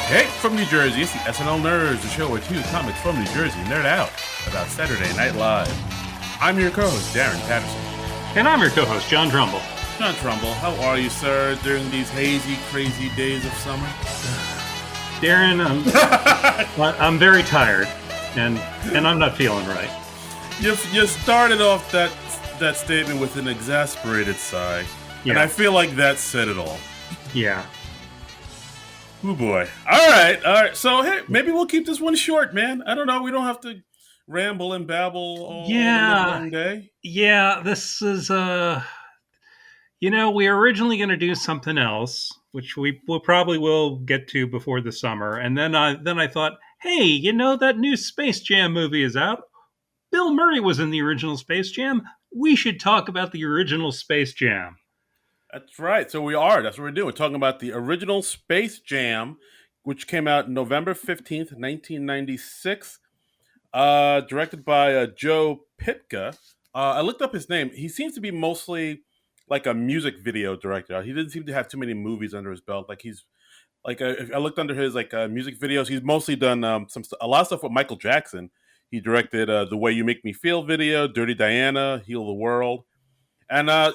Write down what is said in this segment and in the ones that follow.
Hey, from New Jersey, it's the SNL Nerds, the show where two comics from New Jersey nerd out about Saturday Night Live. I'm your co-host, Darren Patterson. And I'm your co-host, John Trumbull. John Trumbull, how are you, sir, during these hazy, crazy days of summer? Darren, I'm very tired, and I'm not feeling right. You started off that statement with an exasperated sigh, and I feel like that said it all. Yeah. Oh boy. All right. So hey, maybe we'll keep this one short, man. I don't know. We don't have to ramble and babble all the long day. Yeah, this is we were originally going to do something else, which we probably will get to before the summer, and then I thought, hey, that new Space Jam movie is out. Bill Murray was in the original Space Jam. We should talk about the original Space Jam. That's right. So we are. That's what we're doing. We're talking about the original Space Jam, which came out November 15th, 1996, directed by Joe Pytka. I looked up his name. He seems to be mostly like a music video director. He didn't seem to have too many movies under his belt. Like he's like I looked under his music videos. He's mostly done a lot of stuff with Michael Jackson. He directed The Way You Make Me Feel video, Dirty Diana, Heal the World. And I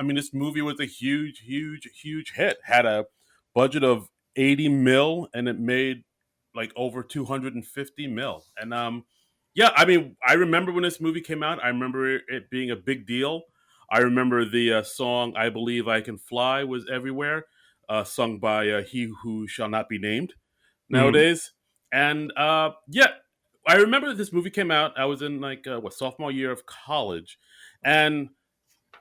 mean, this movie was a huge hit. Had a budget of 80 mil, and it made like over 250 mil. And I mean, I remember when this movie came out. I remember it being a big deal. I remember the song "I Believe I Can Fly" was everywhere, sung by He Who Shall Not Be Named nowadays. And I remember that this movie came out. I was in sophomore year of college, and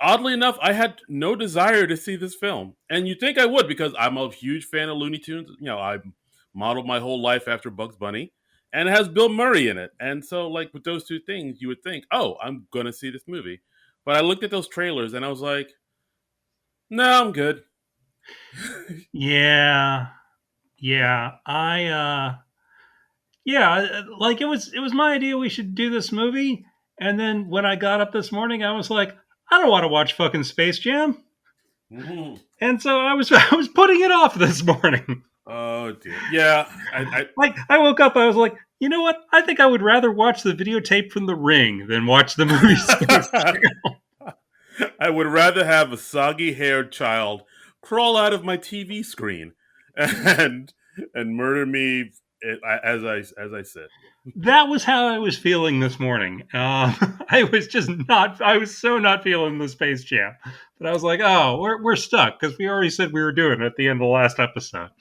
oddly enough, I had no desire to see this film. And you'd think I would, because I'm a huge fan of Looney Tunes. I modeled my whole life after Bugs Bunny, and it has Bill Murray in it. And so, like, with those two things, you would think, oh, I'm going to see this movie. But I looked at those trailers, and I was like, no, I'm good. Yeah. Like it was my idea we should do this movie. And then when I got up this morning, I was like, I don't want to watch fucking Space Jam. Mm-hmm. And so I was putting it off this morning. Oh dear. Yeah. I woke up, I was like, you know what? I think I would rather watch the videotape from The Ring than watch the movie Space Jam. I would rather have a soggy-haired child crawl out of my TV screen and murder me as I said. That was how I was feeling this morning. I was so not feeling the Space Jam. But I was like, oh, we're stuck, because we already said we were doing it at the end of the last episode.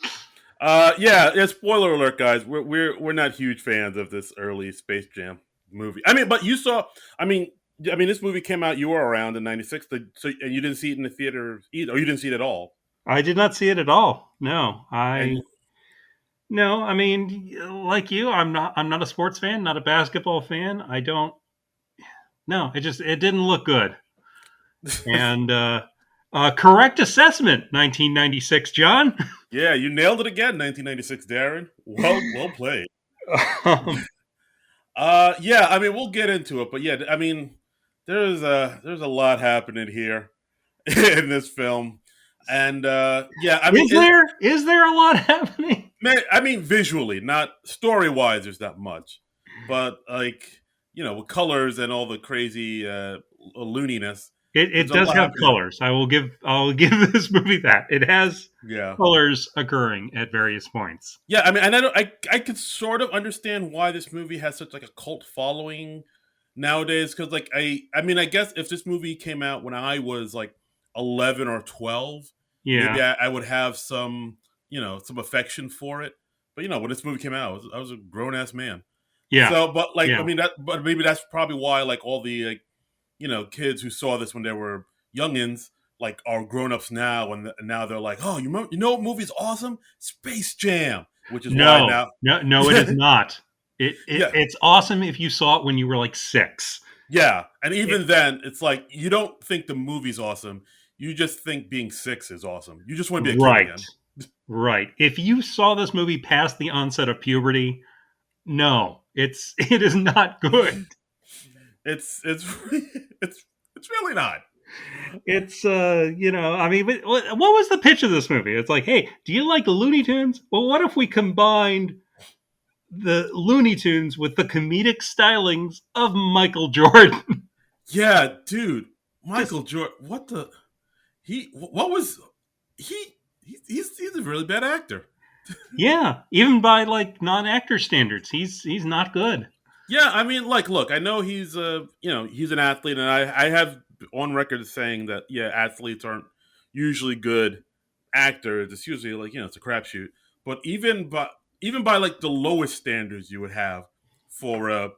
Spoiler alert, guys. We're not huge fans of this early Space Jam movie. I mean, but you saw. I mean, this movie came out. You were around in '96, and you didn't see it in the theater either, or you didn't see it at all. I did not see it at all. No, No, I mean, like you, I'm not a sports fan, not a basketball fan. It didn't look good. And correct assessment, 1996, John. Yeah, you nailed it again, 1996, Darren. Well played. I mean, we'll get into it, but yeah, I mean, there's a lot happening here in this film. And I mean, is there a lot happening? I mean, visually, not story-wise, there's not much, but with colors and all the crazy looniness, it does have colors. I'll give this movie that it has colors occurring at various points. Yeah, I mean, and I could sort of understand why this movie has such like a cult following nowadays, because I guess if this movie came out when I was like 11 or 12, maybe I would have some affection for it. But when this movie came out, I was a grown ass man. Yeah. So, but I mean, but maybe that's probably why all the kids who saw this when they were youngins are grown ups now, and now they're like, oh, you know what movie's awesome? Space Jam, which is why now. No, it is not. It's awesome if you saw it when you were like 6. Yeah, and even then, it's like you don't think the movie's awesome. You just think being 6 is awesome. You just want to be a kid again. Right. If you saw this movie past the onset of puberty, no, it is not good. It's really not. It's I mean, what was the pitch of this movie? It's like, hey, do you like Looney Tunes? Well, what if we combined the Looney Tunes with the comedic stylings of Michael Jordan? Yeah, dude, Just Michael Jordan. What the What was he? He's a really bad actor. yeah, even by like non-actor standards, he's not good. Yeah, I mean, like, look, I know he's he's an athlete, and I have on record as saying that yeah, athletes aren't usually good actors. It's usually like it's a crapshoot. But even by like the lowest standards you would have for a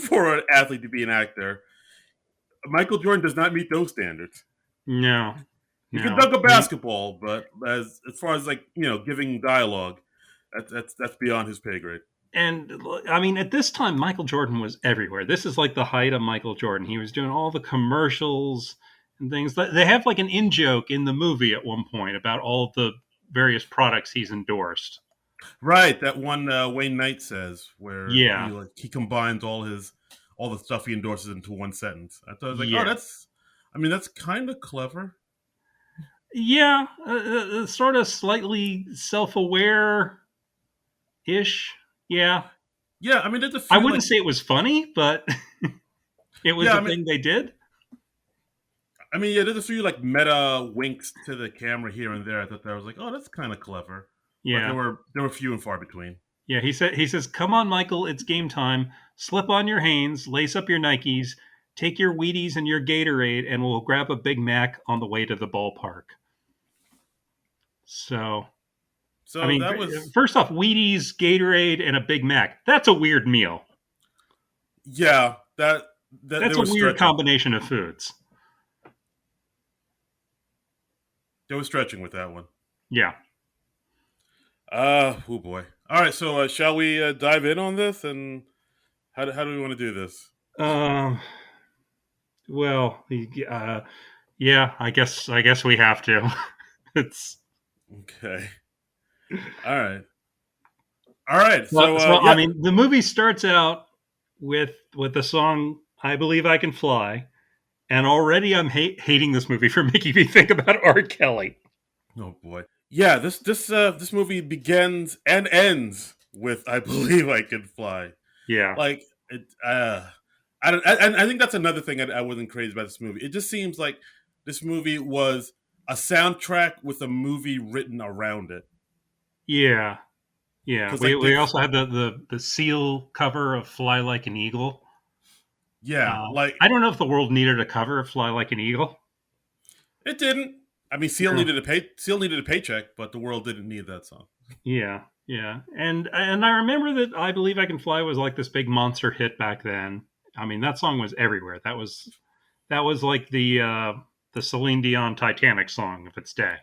for an athlete to be an actor, Michael Jordan does not meet those standards. No, He can no. dunk a basketball, but as far as like giving dialogue, that's beyond his pay grade. And I mean, at this time, Michael Jordan was everywhere. This is like the height of Michael Jordan. He was doing all the commercials and things. They have like an in joke in the movie at one point about all of the various products he's endorsed. Right, that one Wayne Knight says where Yeah, he combines all the stuff he endorses into one sentence. I thought I was like, oh, yeah, that's kind of clever. yeah. Sort of slightly self-aware ish. Yeah, Yeah, I mean, there's a I few wouldn't like say it was funny, but it was yeah, a thing they did. yeah, there's a few like meta winks to the camera here and there. I thought that was like, oh, that's kind of clever, but Yeah, there were few and far between. yeah. He says, "Come on, Michael, it's game time. Slip on your Hanes, lace up your Nikes, take your Wheaties and your Gatorade, and we'll grab a Big Mac on the way to the ballpark." So, I So mean, that was first off, Wheaties, Gatorade, and a Big Mac. That's a weird meal. yeah, that That's there a was weird stretching. combination of foods. There was stretching with that one. Yeah. Oh boy. All right, so shall we dive in on this and how do we want to do this? Um. Well, yeah. I guess we have to. it's Okay. All right. All right. well, So so I yeah. mean, the movie starts out with the song "I Believe I Can Fly," and already I'm hating this movie for making me think about R. Kelly. Oh boy. Yeah. This movie begins and ends with "I believe I can fly." Yeah, Like it. I think that's another thing I wasn't crazy about this movie. It just seems like this movie was a soundtrack with a movie written around it. yeah, yeah. Because We like we also had the Seal cover of "Fly Like an Eagle." yeah, like I don't know if the world needed a cover of "Fly Like an Eagle." it didn't. I mean, No. Seal needed a paycheck, but the world didn't need that song. Yeah, yeah, and I remember that "I Believe I Can Fly" was like this big monster hit back then. I mean, that song was everywhere. That was like the Celine Dion Titanic song of its day.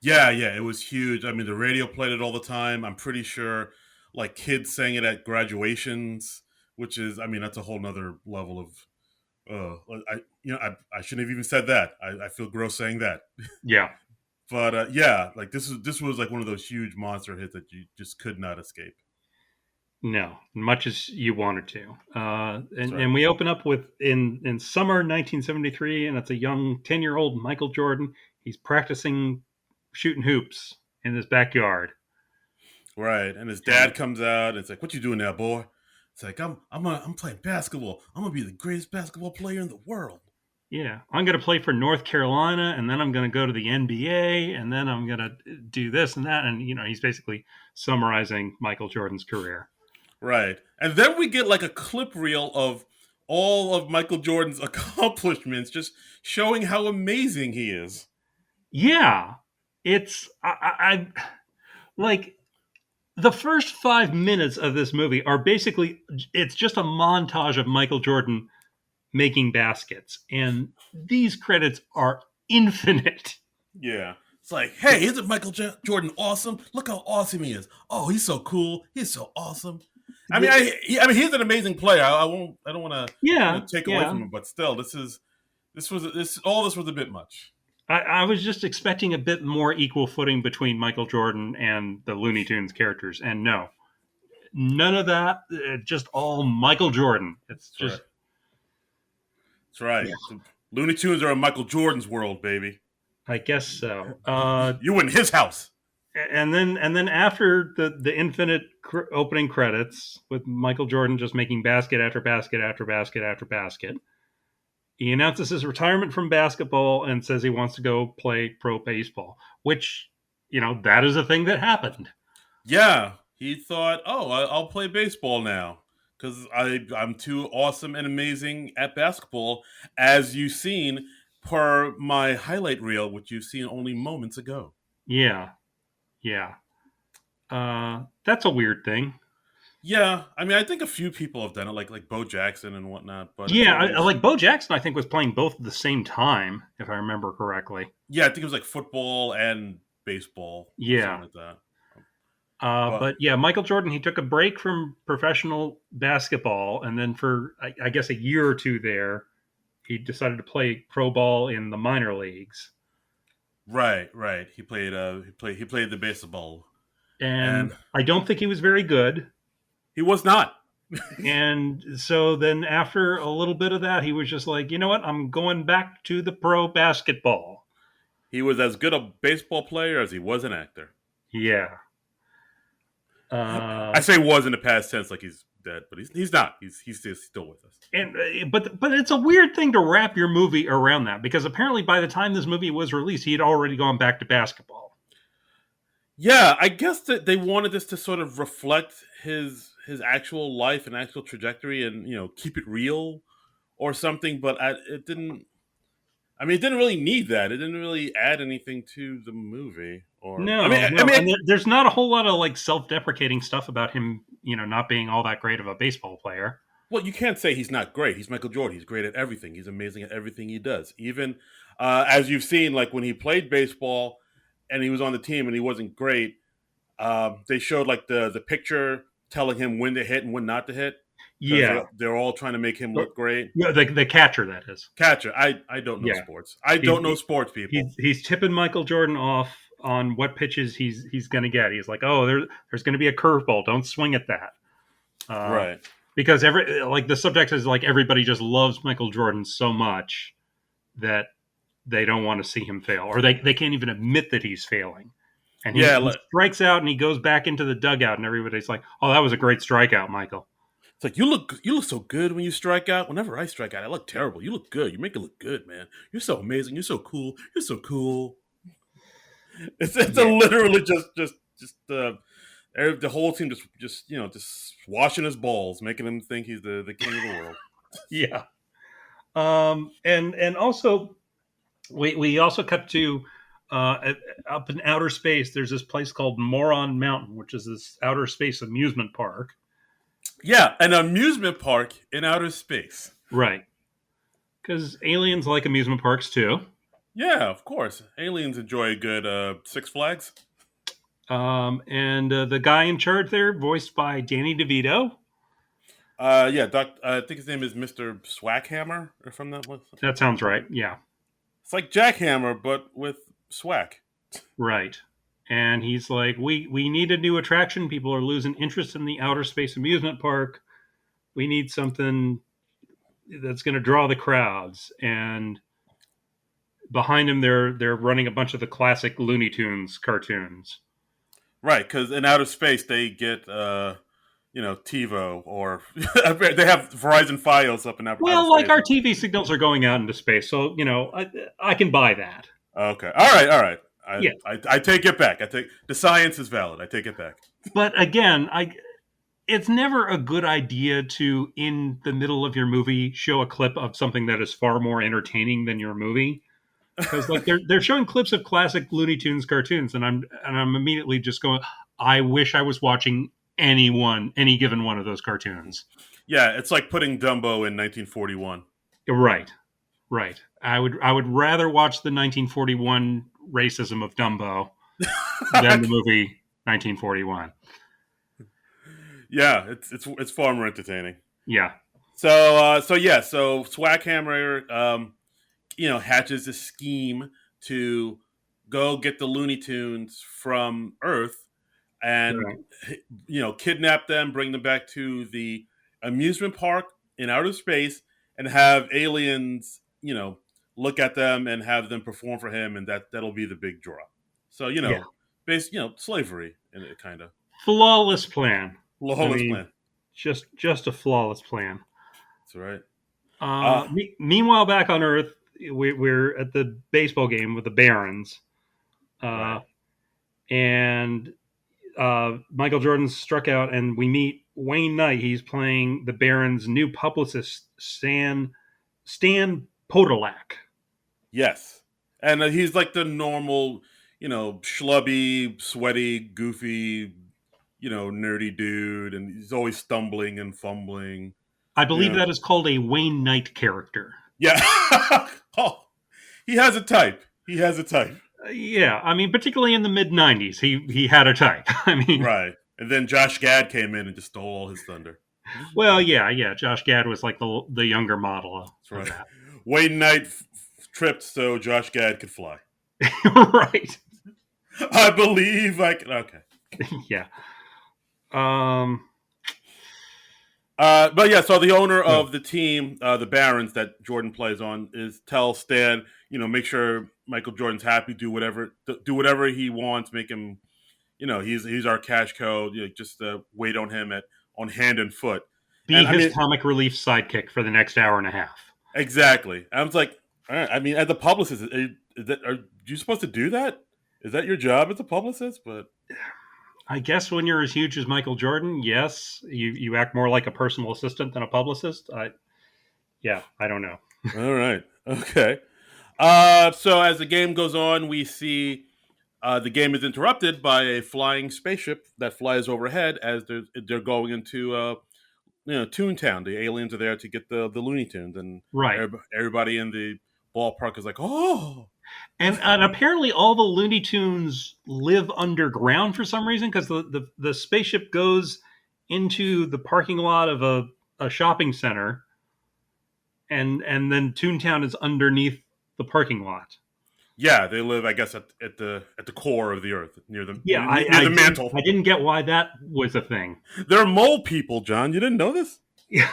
Yeah, yeah, it was huge. I mean, the radio played it all the time. I'm pretty sure like kids sang it at graduations, which is, I mean, that's a whole nother level of. I shouldn't have even said that. I feel gross saying that. Yeah, But yeah, like this was like one of those huge monster hits that you just could not escape. no, much as you wanted to. That's And right. and we open up with in summer 1973, and it's a young 10-year-old Michael Jordan. He's practicing shooting hoops in his backyard, Right. And his and dad comes out. And it's like, "What you doing now, boy?" It's like, I'm playing basketball. I'm gonna be the greatest basketball player in the world." yeah, I'm going to play for North Carolina, and then I'm going to go to the NBA, and then I'm going to do this and that. And, he's basically summarizing Michael Jordan's career. Right. And then we get like a clip reel of all of Michael Jordan's accomplishments, just showing how amazing he is. Yeah, I like the first 5 minutes of this movie are basically, it's just a montage of Michael Jordan making baskets. And these credits are infinite. Yeah. It's like, hey, isn't Jordan awesome? Look how awesome he is. Oh, he's so cool. He's so awesome. I mean, The- I mean, he's an amazing player. I won't. I don't want to, yeah, take away yeah. from him. But still, this was a bit much. I was just expecting a bit more equal footing between Michael Jordan and the Looney Tunes characters, and no, none of that. Just all Michael Jordan. It's That's right. just That's right. yeah, Looney Tunes are in Michael Jordan's world, baby. I guess so. You in his house. And then after the infinite opening credits with Michael Jordan just making basket after basket after basket after basket, he announces his retirement from basketball and says he wants to go play pro baseball, which, that is a thing that happened. Yeah, he thought, oh, I'll play baseball now because I'm too awesome and amazing at basketball, as you've seen per my highlight reel, which you've seen only moments ago. Yeah, yeah. That's a weird thing. Yeah, I mean, I think a few people have done it, like Bo Jackson and whatnot, but it's Yeah, always like Bo Jackson, I think was playing both at the same time, if I remember correctly. yeah, I think it was like football and baseball or something Yeah. like that. But But yeah, Michael Jordan, he took a break from professional basketball, and then for I guess a year or two there, he decided to play pro ball in the minor leagues. right, he played the baseball, And and I don't think he was very good. he was not. And so then after a little bit of that, he was just like, you know what? I'm going back to the pro basketball. He was as good a baseball player as he was an actor. Yeah. I Uh, say was in the past tense, like he's dead, but he's not. He's still with us. and but it's a weird thing to wrap your movie around that because apparently by the time this movie was released, he had already gone back to basketball. Yeah, I guess that they wanted this to sort of reflect his actual life and actual trajectory, and keep it real or something. But it didn't. I mean, it didn't really need that. It didn't really add anything to the movie. Or I mean, No, I no, mean, and there's not a whole lot of like self-deprecating stuff about him, not being all that great of a baseball player. well, you can't say he's not great. He's Michael Jordan. He's great at everything. He's amazing at everything he does. Even as you've seen, like when he played baseball and he was on the team and he wasn't great, they showed like the picture telling him when to hit and when not to hit because Yeah, they're all trying to make him look great. yeah, the catcher that is. Catcher, I don't know Yeah, sports. I he, don't know sports people. he's tipping Michael Jordan off on what pitches he's going to get. He's like, oh, there's going to be a curveball. Don't swing at that. Uh, Right. because the subtext is like everybody just loves Michael Jordan so much that they don't want to see him fail, or they can't even admit that he's failing. And Yeah. he strikes out and he goes back into the dugout, and everybody's like, "Oh, that was a great strikeout, Michael." It's like you look so good when you strike out. Whenever I strike out, I look terrible. You look good. You make it look good, man. You're so amazing. You're so cool. You're so cool. It's a Yeah, literally just the whole team just washing his balls, making him think he's the king of the world. yeah. And also we also cut to up in outer space. There's this place called Moron Mountain, which is this outer space amusement park. Yeah, an amusement park in outer space. Right. Because aliens like amusement parks too. Yeah, of course. Aliens enjoy a good Six Flags. And the guy in charge there, voiced by Danny DeVito. Yeah, I think his name is Mr. Swackhammer or from that list. That sounds right. Yeah. It's like Jackhammer, but with swack. Right. And he's like, we need a new attraction. People are losing interest in the outer space amusement park. We need something that's going to draw the crowds. And behind him, they're running a bunch of the classic Looney Tunes cartoons. Right, because in outer space they get TiVo or they have Verizon Fios up in outer Well, like space. our TV signals are going out into space, so I can buy that. Okay, all right. Yeah, I take it back. I take the science is valid. I take it back. but again, it's never a good idea to in the middle of your movie show a clip of something that is far more entertaining than your movie because like they're showing clips of classic Looney Tunes cartoons, and I'm immediately just going, I wish I was watching any given one of those cartoons. Yeah, it's like putting Dumbo in 1941. Right, right. I would rather watch the 1941 racism of Dumbo than the movie 1941. Yeah, it's far more entertaining. Yeah, So Swackhammer hatches a scheme to go get the Looney Tunes from Earth and right. kidnap them, bring them back to the amusement park in outer space, and have aliens look at them and have them perform for him, and that'll be the big draw. So Yeah. slavery and it kind of Flawless plan. I lawless mean, plan. just a flawless plan. That's right. Uh, Meanwhile, back on Earth, we're at the baseball game with the Barons, uh, right. and Michael Jordan struck out, and we meet Wayne Knight. He's playing the Barons' new publicist, Stan Podolak. Yes, and he's like the normal, schlubby, sweaty, goofy, nerdy dude, and he's always stumbling and fumbling. I You believe know, that is called a Wayne Knight character. yeah. Oh, he has a type. He has a type. Yeah, I mean, particularly in the mid '90s, he had a type. I mean, Right. And then Josh Gad came in and just stole all his thunder. well, yeah. Josh Gad was like the younger model That's of right. that. Wayne Knight tripped so Josh Gad could fly. Right. I believe I can. Okay. Yeah. Um. But yeah, so the owner Yeah. of the team, the Barons that Jordan plays on, is tell Stan, make sure Michael Jordan's happy, do whatever he wants, make him, he's our cash cow, just wait on him on hand and foot, Be and I his mean, comic relief sidekick for the next hour and a half. exactly. I was like, all right, I mean, as a publicist, are you supposed to do that? Is that your job as a publicist? But I guess when you're as huge as Michael Jordan, yes, you act more like a personal assistant than a publicist. I don't know. all right, okay. So as the game goes on, we see the game is interrupted by a flying spaceship that flies overhead as they're going into Toontown. The aliens are there to get the Looney Tunes, and Right. everybody in the ballpark is like, "Oh, And apparently all the Looney Tunes live underground for some reason because the spaceship goes into the parking lot of a shopping center, and then Toontown is underneath the parking lot. yeah." They live, I guess, at the core of the Earth, near the Yeah, near, near the I mantle. didn't get why that was a thing. They're mole people, John. You didn't know this? Yeah,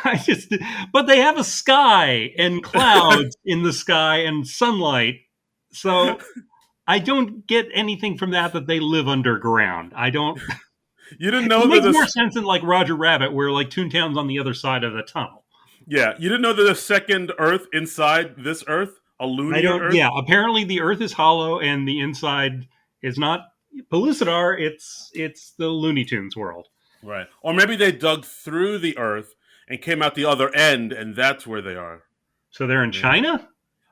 but they have a sky and clouds in the sky and sunlight, so I don't get anything from that they live underground. I don't. You didn't It know that makes more this. sense in like Roger Rabbit, where like Toontown's on the other side of the tunnel. Yeah, you didn't know that the second Earth inside this Earth, a I loonier don't. Earth. Yeah, apparently the Earth is hollow and the inside is not Pellucidar. It's the Looney Tunes world. Right. Or maybe they dug through the Earth and came out the other end, and that's where they are. So they're in Maybe. China.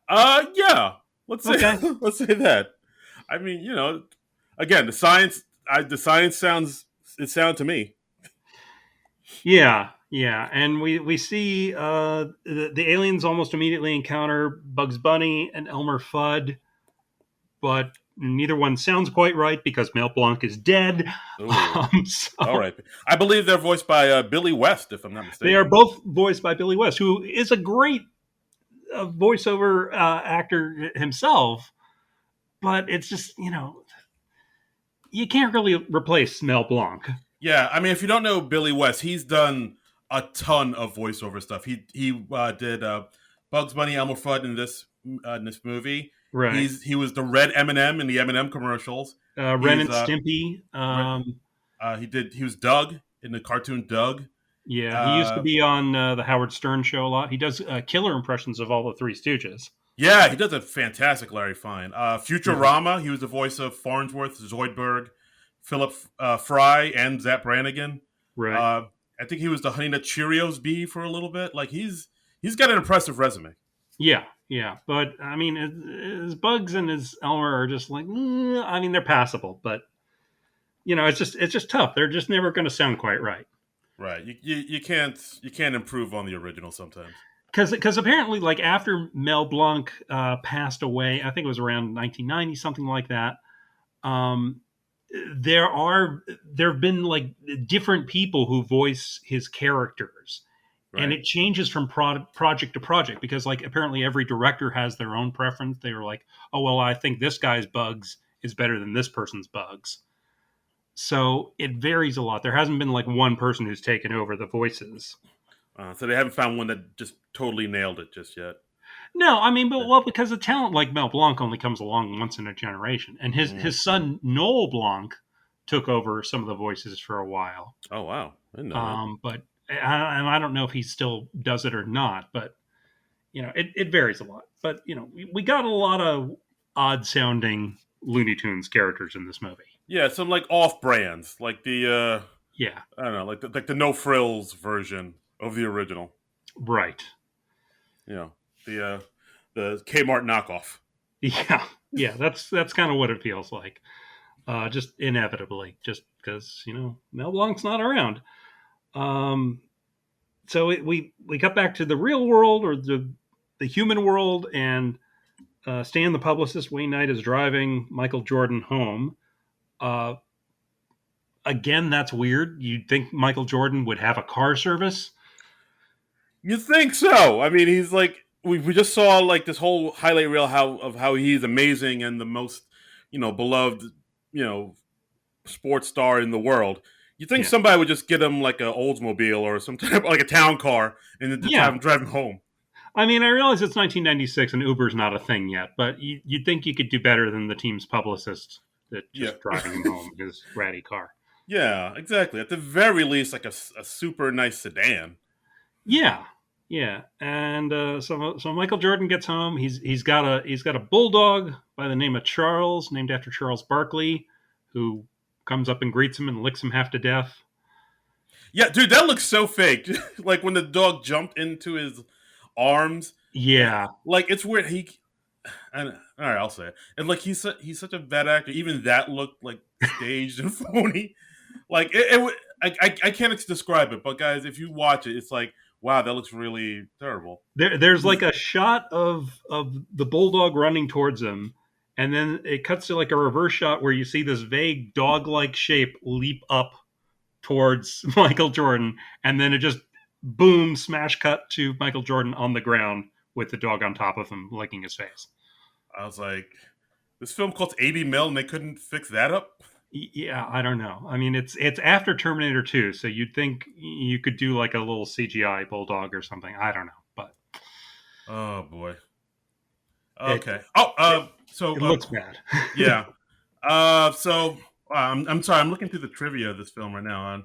Yeah. Let's say Okay. let's say that. I mean, again, the science sounds to me. Yeah, and we see the aliens almost immediately encounter Bugs Bunny and Elmer Fudd, but neither one sounds quite right because Mel Blanc is dead. Ooh. All So right. I believe they're voiced by Billy West, if I'm not they are mistaken. both voiced by Billy West, who is a great voiceover actor himself. But it's just you can't really replace Mel Blanc. Yeah, I mean, if you don't know Billy West, he's done a ton of voiceover stuff. He did Bugs Bunny, Elmer Fudd in this movie. Right. He was the red M&M in the M&M commercials. Ren He's and Stimpy. he was Doug in the cartoon Doug. Yeah, he used to Uh, be on the Howard Stern show a lot. He does killer impressions of all the Three Stooges. yeah, he does a fantastic Larry Fine. Mhm. Futurama, he was the voice of Farnsworth, Zoidberg, Philip Fry, and Zap Brannigan. Right. Uh, I think he was the Honey Nut Cheerios bee for a little bit. Like he's got an impressive resume. Yeah. But I mean, his Bugs and his Elmer are just like, I mean, they're passable, but it's just tough. They're just never going to sound quite right. Right. You can't improve on the original sometimes. Because apparently, like after Mel Blanc passed away, I think it was around 1990, something like that. Um, there have been like different people who voice his characters, and Right. it changes from project to project because like apparently every director has their own preference. They were like, oh well, I think this guy's Bugs is better than this person's Bugs. So it varies a lot. There hasn't been like one person who's taken over the voices. So they haven't found one that just totally nailed it just yet. No, I mean, but well, because a talent like Mel Blanc only comes along once in a generation, and Mm. his son Noel Blanc took over some of the voices for a while. Oh wow, I didn't know that. But and I don't know if he still does it or not. But it varies a lot. But we got a lot of odd sounding Looney Tunes characters in this movie. Yeah, some like off brands, like the Yeah, I don't know, like the no frills version of the original. right. You know, the Kmart knockoff. Yeah, yeah. That's kind of what it feels like. Just inevitably, just because Mel Blanc's not around. Um, so we cut back to the real world or the human world, and Stan, the publicist, Wayne Knight, is driving Michael Jordan home. Uh, Again, that's weird. You'd think Michael Jordan would have a car service. You think so? I mean, he's like we just saw like this whole highlight reel how he's amazing and the most beloved you know sports star in the world. You think Yeah, somebody would just get him like a Oldsmobile or some type like a town car and then just have yeah. him drive him home? I mean, I realize it's 1996 and Uber's not a thing yet, but you'd think you could do better than the team's publicist that Yeah, just driving him home in his ratty car. yeah, exactly. At the very least, like a super nice sedan. Yeah, yeah. And so Michael Jordan gets home. He's got a bulldog by the name of Charles, named after Charles Barkley, who comes up and greets him and licks him half to death. Yeah, dude, that looks so fake. Like when the dog jumped into his arms. Yeah, Like it's weird. All right, I'll say it. And like he's such a bad actor. Even that looked like staged and phony. Like I can't describe it. But guys, if you watch it, it's like wow, that looks really terrible. there's like a shot of the bulldog running towards him, and then it cuts to like a reverse shot where you see this vague dog-like shape leap up towards Michael Jordan, and then it just boom, smash cut to Michael Jordan on the ground with the dog on top of him licking his face. I was like, this film cost 80 mil and they couldn't fix that up. Yeah, I don't know. I mean, it's after Terminator 2, so you'd think you could do like a little CGI bulldog or something. I don't know, but Oh boy. it Okay. it looks bad. Yeah. So I'm sorry. I'm looking through the trivia of this film right now.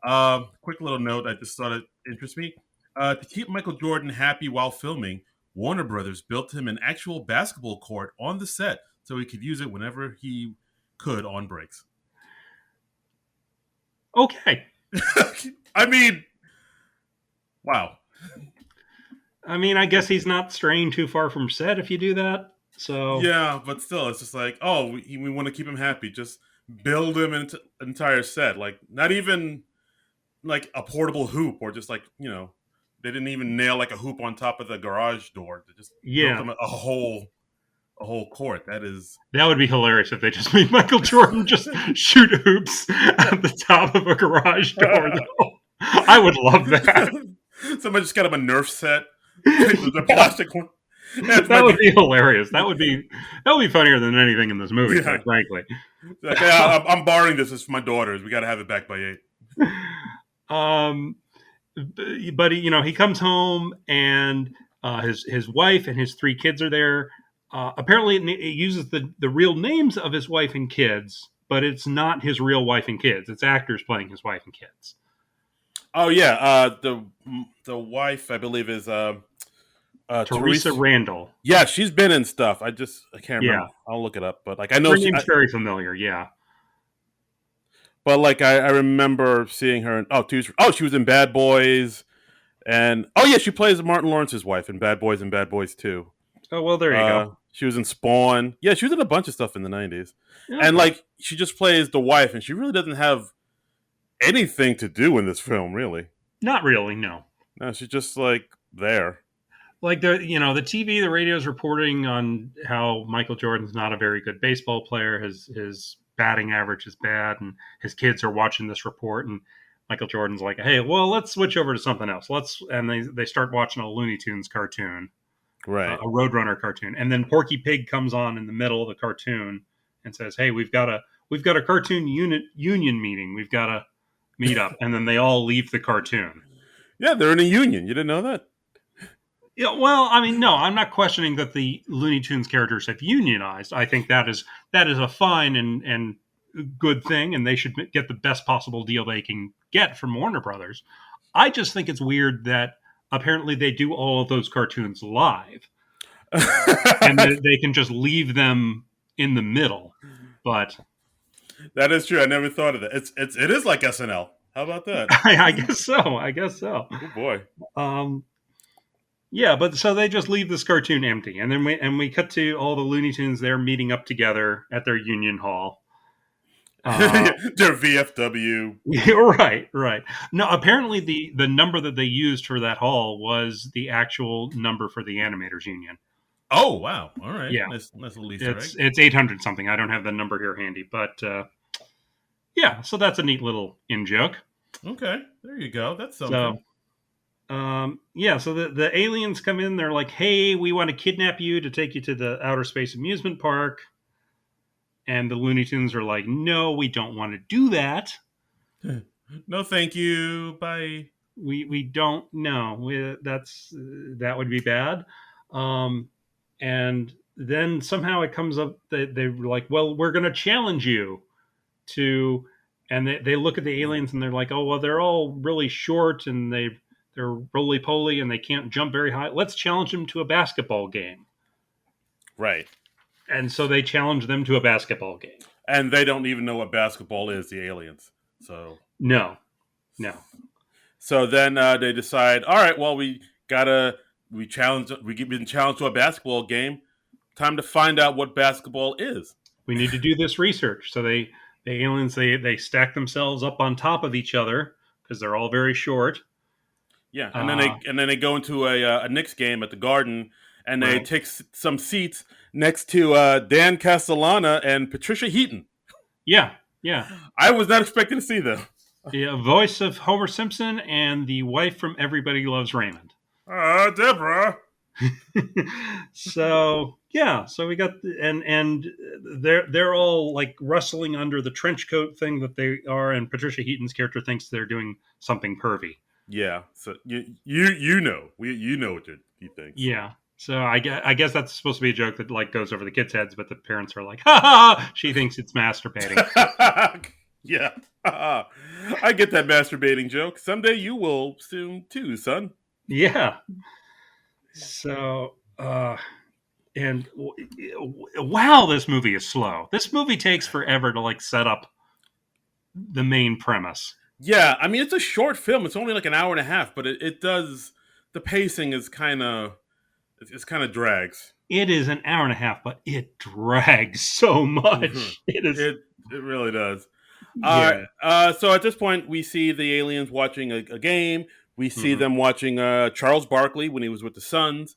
And quick little note. I just thought it interests me. To keep Michael Jordan happy while filming, Warner Brothers built him an actual basketball court on the set so he could use it whenever he could on breaks. Okay. I mean, wow. I mean, I guess he's not straying too far from set if you do that. So Yeah, but still, it's just like, oh, we want to keep him happy. Just build him an entire set. Like, not even like a portable hoop or just like, they didn't even nail like a hoop on top of the garage door. They just built yeah, him a whole court. That is. that would be hilarious if they just made Michael Jordan just shoot hoops at the top of a garage door. Though. I would love that. Somebody just got him a Nerf set. The plastic one. That would be hilarious. That would be funnier than anything in this movie, Yeah. quite frankly. Like, yeah, I'm borrowing this. It's for my daughters. We got to have it back by 8. Um, but he comes home and his wife and his 3 kids are there. Apparently, it uses the real names of his wife and kids, but it's not his real wife and kids. It's actors playing his wife and kids. Oh yeah, the wife I believe is Teresa Randall. Yeah, she's been in stuff. I can't remember. Yeah, I'll look it up. But like I know her name's very familiar. Yeah. but like I remember seeing her in she was in Bad Boys and oh yeah, she plays Martin Lawrence's wife in Bad Boys and Bad Boys 2. Oh well, there you go. She was in Spawn. Yeah, she was in a bunch of stuff in the 90s. Okay. And like she just plays the wife and she really doesn't have anything to do in this film, really. Not really, no. No, she's just like there. Like the TV, the radio's reporting on how Michael Jordan's not a very good baseball player. His batting average is bad, and his kids are watching this report. And Michael Jordan's like, "Hey, well, let's switch over to something else. They start watching a Looney Tunes cartoon, Right. a Roadrunner cartoon, and then Porky Pig comes on in the middle of the cartoon and says, "Hey, we've got a cartoon union meeting. We've got to meet up." And then they all leave the cartoon. Yeah, they're in a union. You didn't know that? Yeah, well, I mean, no, I'm not questioning that the Looney Tunes characters have unionized. I think that is a fine and good thing, and they should get the best possible deal they can get from Warner Brothers. I just think it's weird that apparently they do all of those cartoons live, and they can just leave them in the middle. But That is true. I never thought of that. It is like SNL. How about that? I guess so. I guess so. Oh boy. Um, Yeah, but so they just leave this cartoon empty, and then we cut to all the Looney Tunes there meeting up together at their union hall. Their VFW. Right, right. No, apparently the number that they used for that hall was the actual number for the animators union. Oh wow! All right, Yeah, nice little Easter egg. it's 800 something. I don't have the number here handy, but yeah, so that's a neat little in joke. Okay, there you go. That's something. So yeah, so the aliens come in. They're like, "Hey, we want to kidnap you to take you to the outer space amusement park." And the Looney Tunes are like, "No, we don't want to do that. No, thank you. Bye. We don't know. That would be bad." Um, and then somehow it comes up that they're like, "Well, we're going to challenge you to." And they look at the aliens and they're like, "Oh, well, they're all really short and they're roly poly and they can't jump very high. Let's challenge them to a basketball game." Right. And so they challenge them to a basketball game. And they don't even know what basketball is. The aliens. So No, no. So then they decide, all right, well, we've been challenged to a basketball game. Time to find out what basketball is. We need to do this research. So the aliens they stack themselves up on top of each other because they're all very short. Yeah, and then they go into a Knicks game at the Garden, and they Right. take some seats next to Dan Castellana and Patricia Heaton. Yeah, yeah. I was not expecting to see them. Yeah, voice of Homer Simpson and the wife from Everybody Loves Raymond. Deborah. So yeah, so we got and they're all like rustling under the trench coat thing that they are, and Patricia Heaton's character thinks they're doing something pervy. Yeah, so you know what he thinks. Yeah. So I guess that's supposed to be a joke that like goes over the kids' heads, but the parents are like, "Ha ha!" Ha. She thinks it's masturbating. Yeah, I get that masturbating joke. Someday you will soon too, son. Yeah. So and wow, this movie is slow. This movie takes forever to like set up the main premise. Yeah, I mean it's a short film. It's only like an hour and a half, but it does. The pacing is it's kind of drags. It is an hour and a half, but it drags so Mhm. much. It is. It really does. Yeah. So at this point, we see the aliens watching a game. We see Mhm. them watching Charles Barkley when he was with the Suns,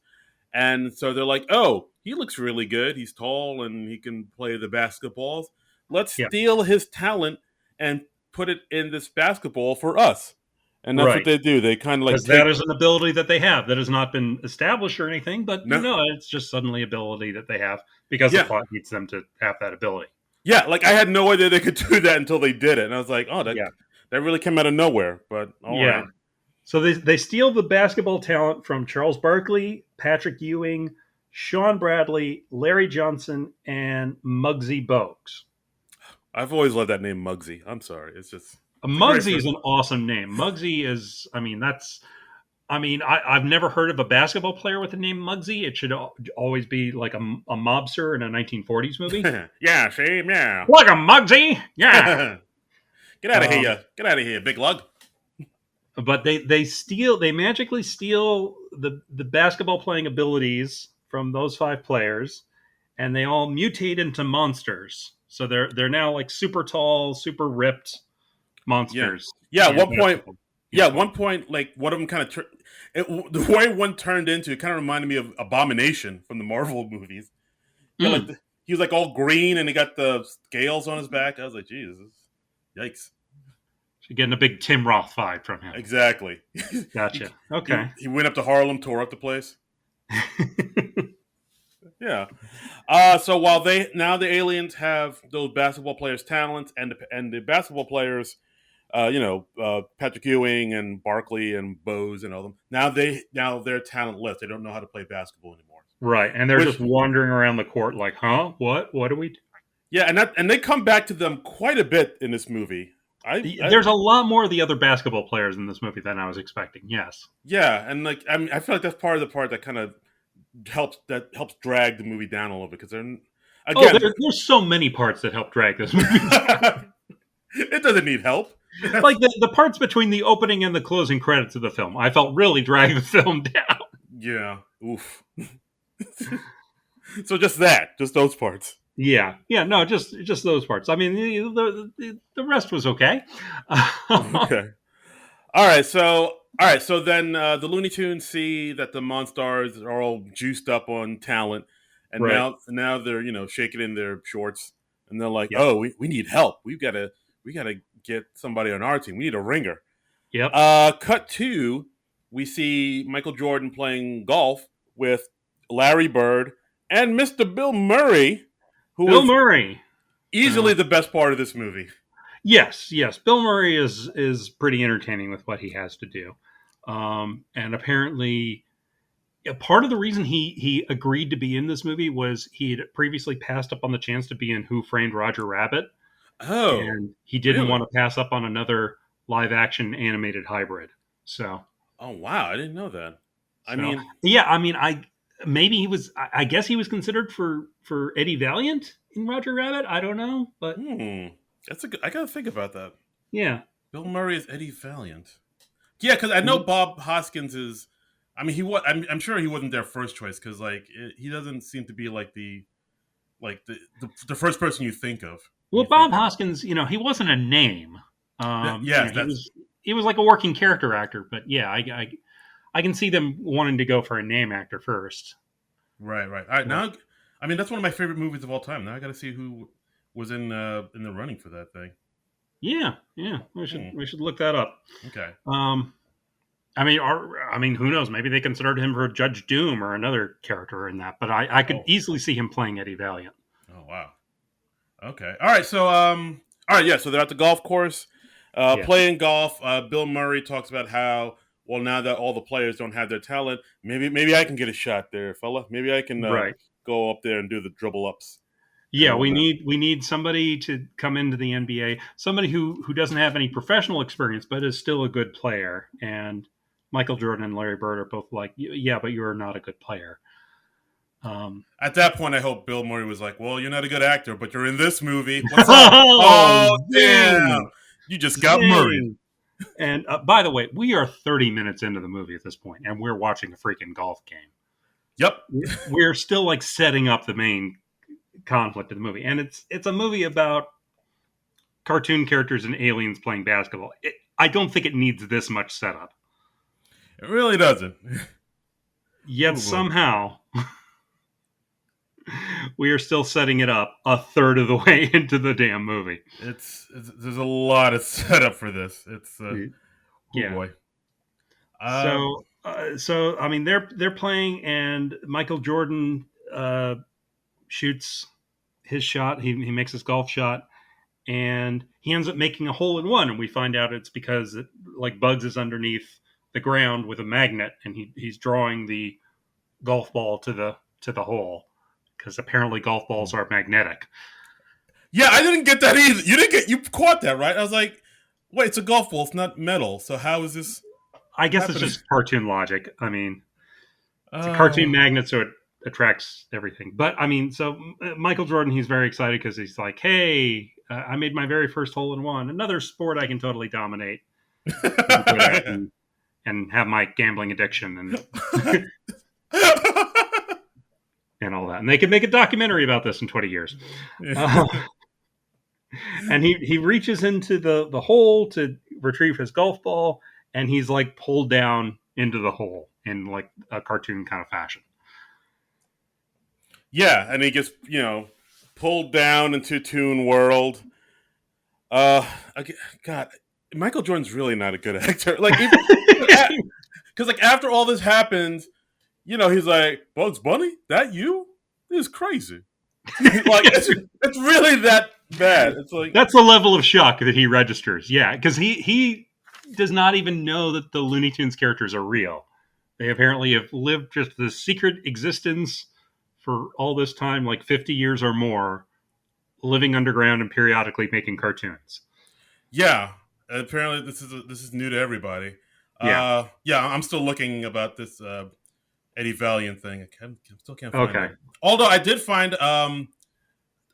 and so they're like, "Oh, he looks really good. He's tall and he can play the basketballs. Let's Yeah. steal his talent and put it in this basketball for us." And that's what Right. they do. They kind of like Because that take is an ability that they have that has not been established or anything, but no, it's just suddenly ability that they have because the yeah, plot needs them to have that ability. yeah. Like I had no idea they could do that until they did it, and I was like, "Oh, Yeah. that really came out of nowhere." But all Yeah. right. So they steal the basketball talent from Charles Barkley, Patrick Ewing, Sean Bradley, Larry Johnson, and Muggsy Bogues. I've always loved that name, Muggsy. I'm sorry. It's a great Muggsy is first. an awesome name. Muggsy is, I mean, I've never heard of a basketball player with the name Muggsy. It should always be like a mobster in a 1940s movie. Yeah, see, yeah. Like a Muggsy, yeah. Get out of Um, here! Get out of here, big lug. but they magically steal the basketball playing abilities from those five players, and they all mutate into monsters. So they're now like super tall, super ripped Yeah, monsters. yeah. At in one point, basketball yeah. At uniform. one point, like one of them kind of the way one turned into it kind of reminded me of Abomination from the Marvel movies. Yeah, like Mm. he was like all green and he got the scales on his back. I was like, Jesus, yikes! You're getting a big Tim Roth vibe from him. Exactly. Gotcha. Okay. He went up to Harlem, tore up the place. Yeah. So while the aliens have those basketball players' talents and the basketball players Patrick Ewing and Barkley and Bose and all them. Now they're talentless. They don't know how to play basketball anymore. Right, and they're just Which wandering around the court like, huh? What do we do? yeah, and they come back to them quite a bit in this movie. I There's a lot more of the other basketball players in this movie than I was expecting. Yes. Yeah, and like I feel like that's part of the part that kind of helps drag the movie down a little bit because they're Oh, again there's so many parts that help drag this movie. it doesn't need help. Like the parts between the opening and the closing credits of the film, I felt really drag the film down. Yeah, oof. So just those parts. Yeah, no, just those parts. I mean, the rest was okay. Okay. All right. So then the Looney Tunes see that the Monstars are all juiced up on talent, and Right. now they're shaking in their shorts, and they're like, Yep. "Oh, we need help. We gotta get somebody on our team. We need a ringer." Yep. Cut to we see Michael Jordan playing golf with Larry Bird and Mr. Bill Murray, who Bill is Murray. easily the best part of this movie. Yes. Bill Murray is pretty entertaining with what he has to do, and apparently, part of the reason he agreed to be in this movie was he had previously passed up on the chance to be in Who Framed Roger Rabbit, Oh, and he didn't really? want to pass up on another live action animated hybrid. So, Oh, wow. I didn't know that. I so mean, yeah, I mean, maybe he was. I guess he was considered for Eddie Valiant in Roger Rabbit. I don't know, but hmm. I gotta think about that. yeah. Bill Murray is Eddie Valiant. Yeah, because I know Bob Hoskins is. I mean, he was. I'm sure he wasn't their first choice because he doesn't seem to be like the first person you think of when Well, you think. Bob Hoskins, he wasn't a name. Yes, He was like a working character actor, but yeah, I can see them wanting to go for a name actor first. right. All right. Now, I mean, that's one of my favorite movies of all time. Now I got to see who was in the running for that thing. Yeah. We should look that up. Okay. I mean, who knows? Maybe they considered him for Judge Doom or another character in that. But I could easily see him playing Eddie Valiant. Oh wow. Okay. All right. So All right. Yeah. So they're at the golf course, playing golf. Bill Murray talks about how now that all the players don't have their talent, maybe I can get a shot there, fella. Maybe I can Right. go up there and do the dribble ups. Yeah, we need somebody to come into the NBA, somebody who doesn't have any professional experience but is still a good player. And Michael Jordan and Larry Bird are both like, yeah, but you're not a good player. At that point, I hope Bill Murray was like, "Well, you're not a good actor, but you're in this movie. What's up? Oh, damn! You just got murdered." And by the way, we are 30 minutes into the movie at this point, and we're watching a freaking golf game. Yep. We're still like setting up the main conflict of the movie, and it's a movie about cartoon characters and aliens playing basketball. I don't think it needs this much setup. It really doesn't. Yet somehow we are still setting it up a third of the way into the damn movie. There's a lot of setup for this. It's yeah. Boy. So I mean they're playing, and Michael Jordan shoots his shot. He makes his golf shot, and he ends up making a hole in one. And we find out it's because like Bugs is underneath the ground with a magnet, and he's drawing the golf ball to the hole because apparently golf balls are magnetic. Yeah, I didn't get that either. You caught that, right? I was like, wait, it's a golf ball. It's not metal. So how is this? I guess happening? It's just cartoon logic. I mean, it's a cartoon magnet, so it attracts everything. But I mean, so Michael Jordan, he's very excited because he's like, hey, I made my very first hole in one. Another sport I can totally dominate and have my gambling addiction and and all that. And they could make a documentary about this in 20 years. And he reaches into the hole to retrieve his golf ball, and he's like pulled down into the hole in like a cartoon kind of fashion. Yeah, and he gets, pulled down into Toon World. God, Michael Jordan's really not a good actor. Like, because like after all this happens, he's like, Bugs Bunny, that you? This is crazy. Like it's really that bad. It's like, That's the level of shock that he registers. Yeah, because he does not even know that the Looney Tunes characters are real. They apparently have lived just this secret existence for all this time, like 50 years or more, living underground and periodically making cartoons. yeah. Apparently, this is new to everybody. Yeah. Yeah, I'm still looking about this Eddie Valiant thing. I still can't find Okay. it. Although I did find,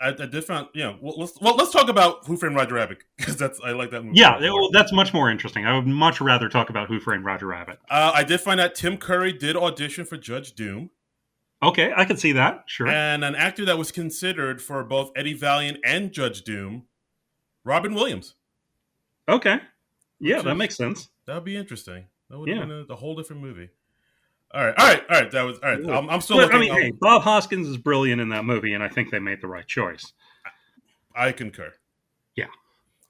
I did find, let's talk about Who Framed Roger Rabbit because that's I like that movie Yeah, much more. that's much more interesting. I would much rather talk about Who Framed Roger Rabbit. I did find out Tim Curry did audition for Judge Doom, Okay, I can see that. Sure. and an actor that was considered for both Eddie Valiant and Judge Doom, Robin Williams, Okay. Yeah, which that is makes sense. that would be interesting. That would have Yeah. been a whole different movie. All right. That was all right. Cool. I'm still But I looking. mean, hey, Bob Hoskins is brilliant in that movie, and I think they made the right choice. I concur. Yeah.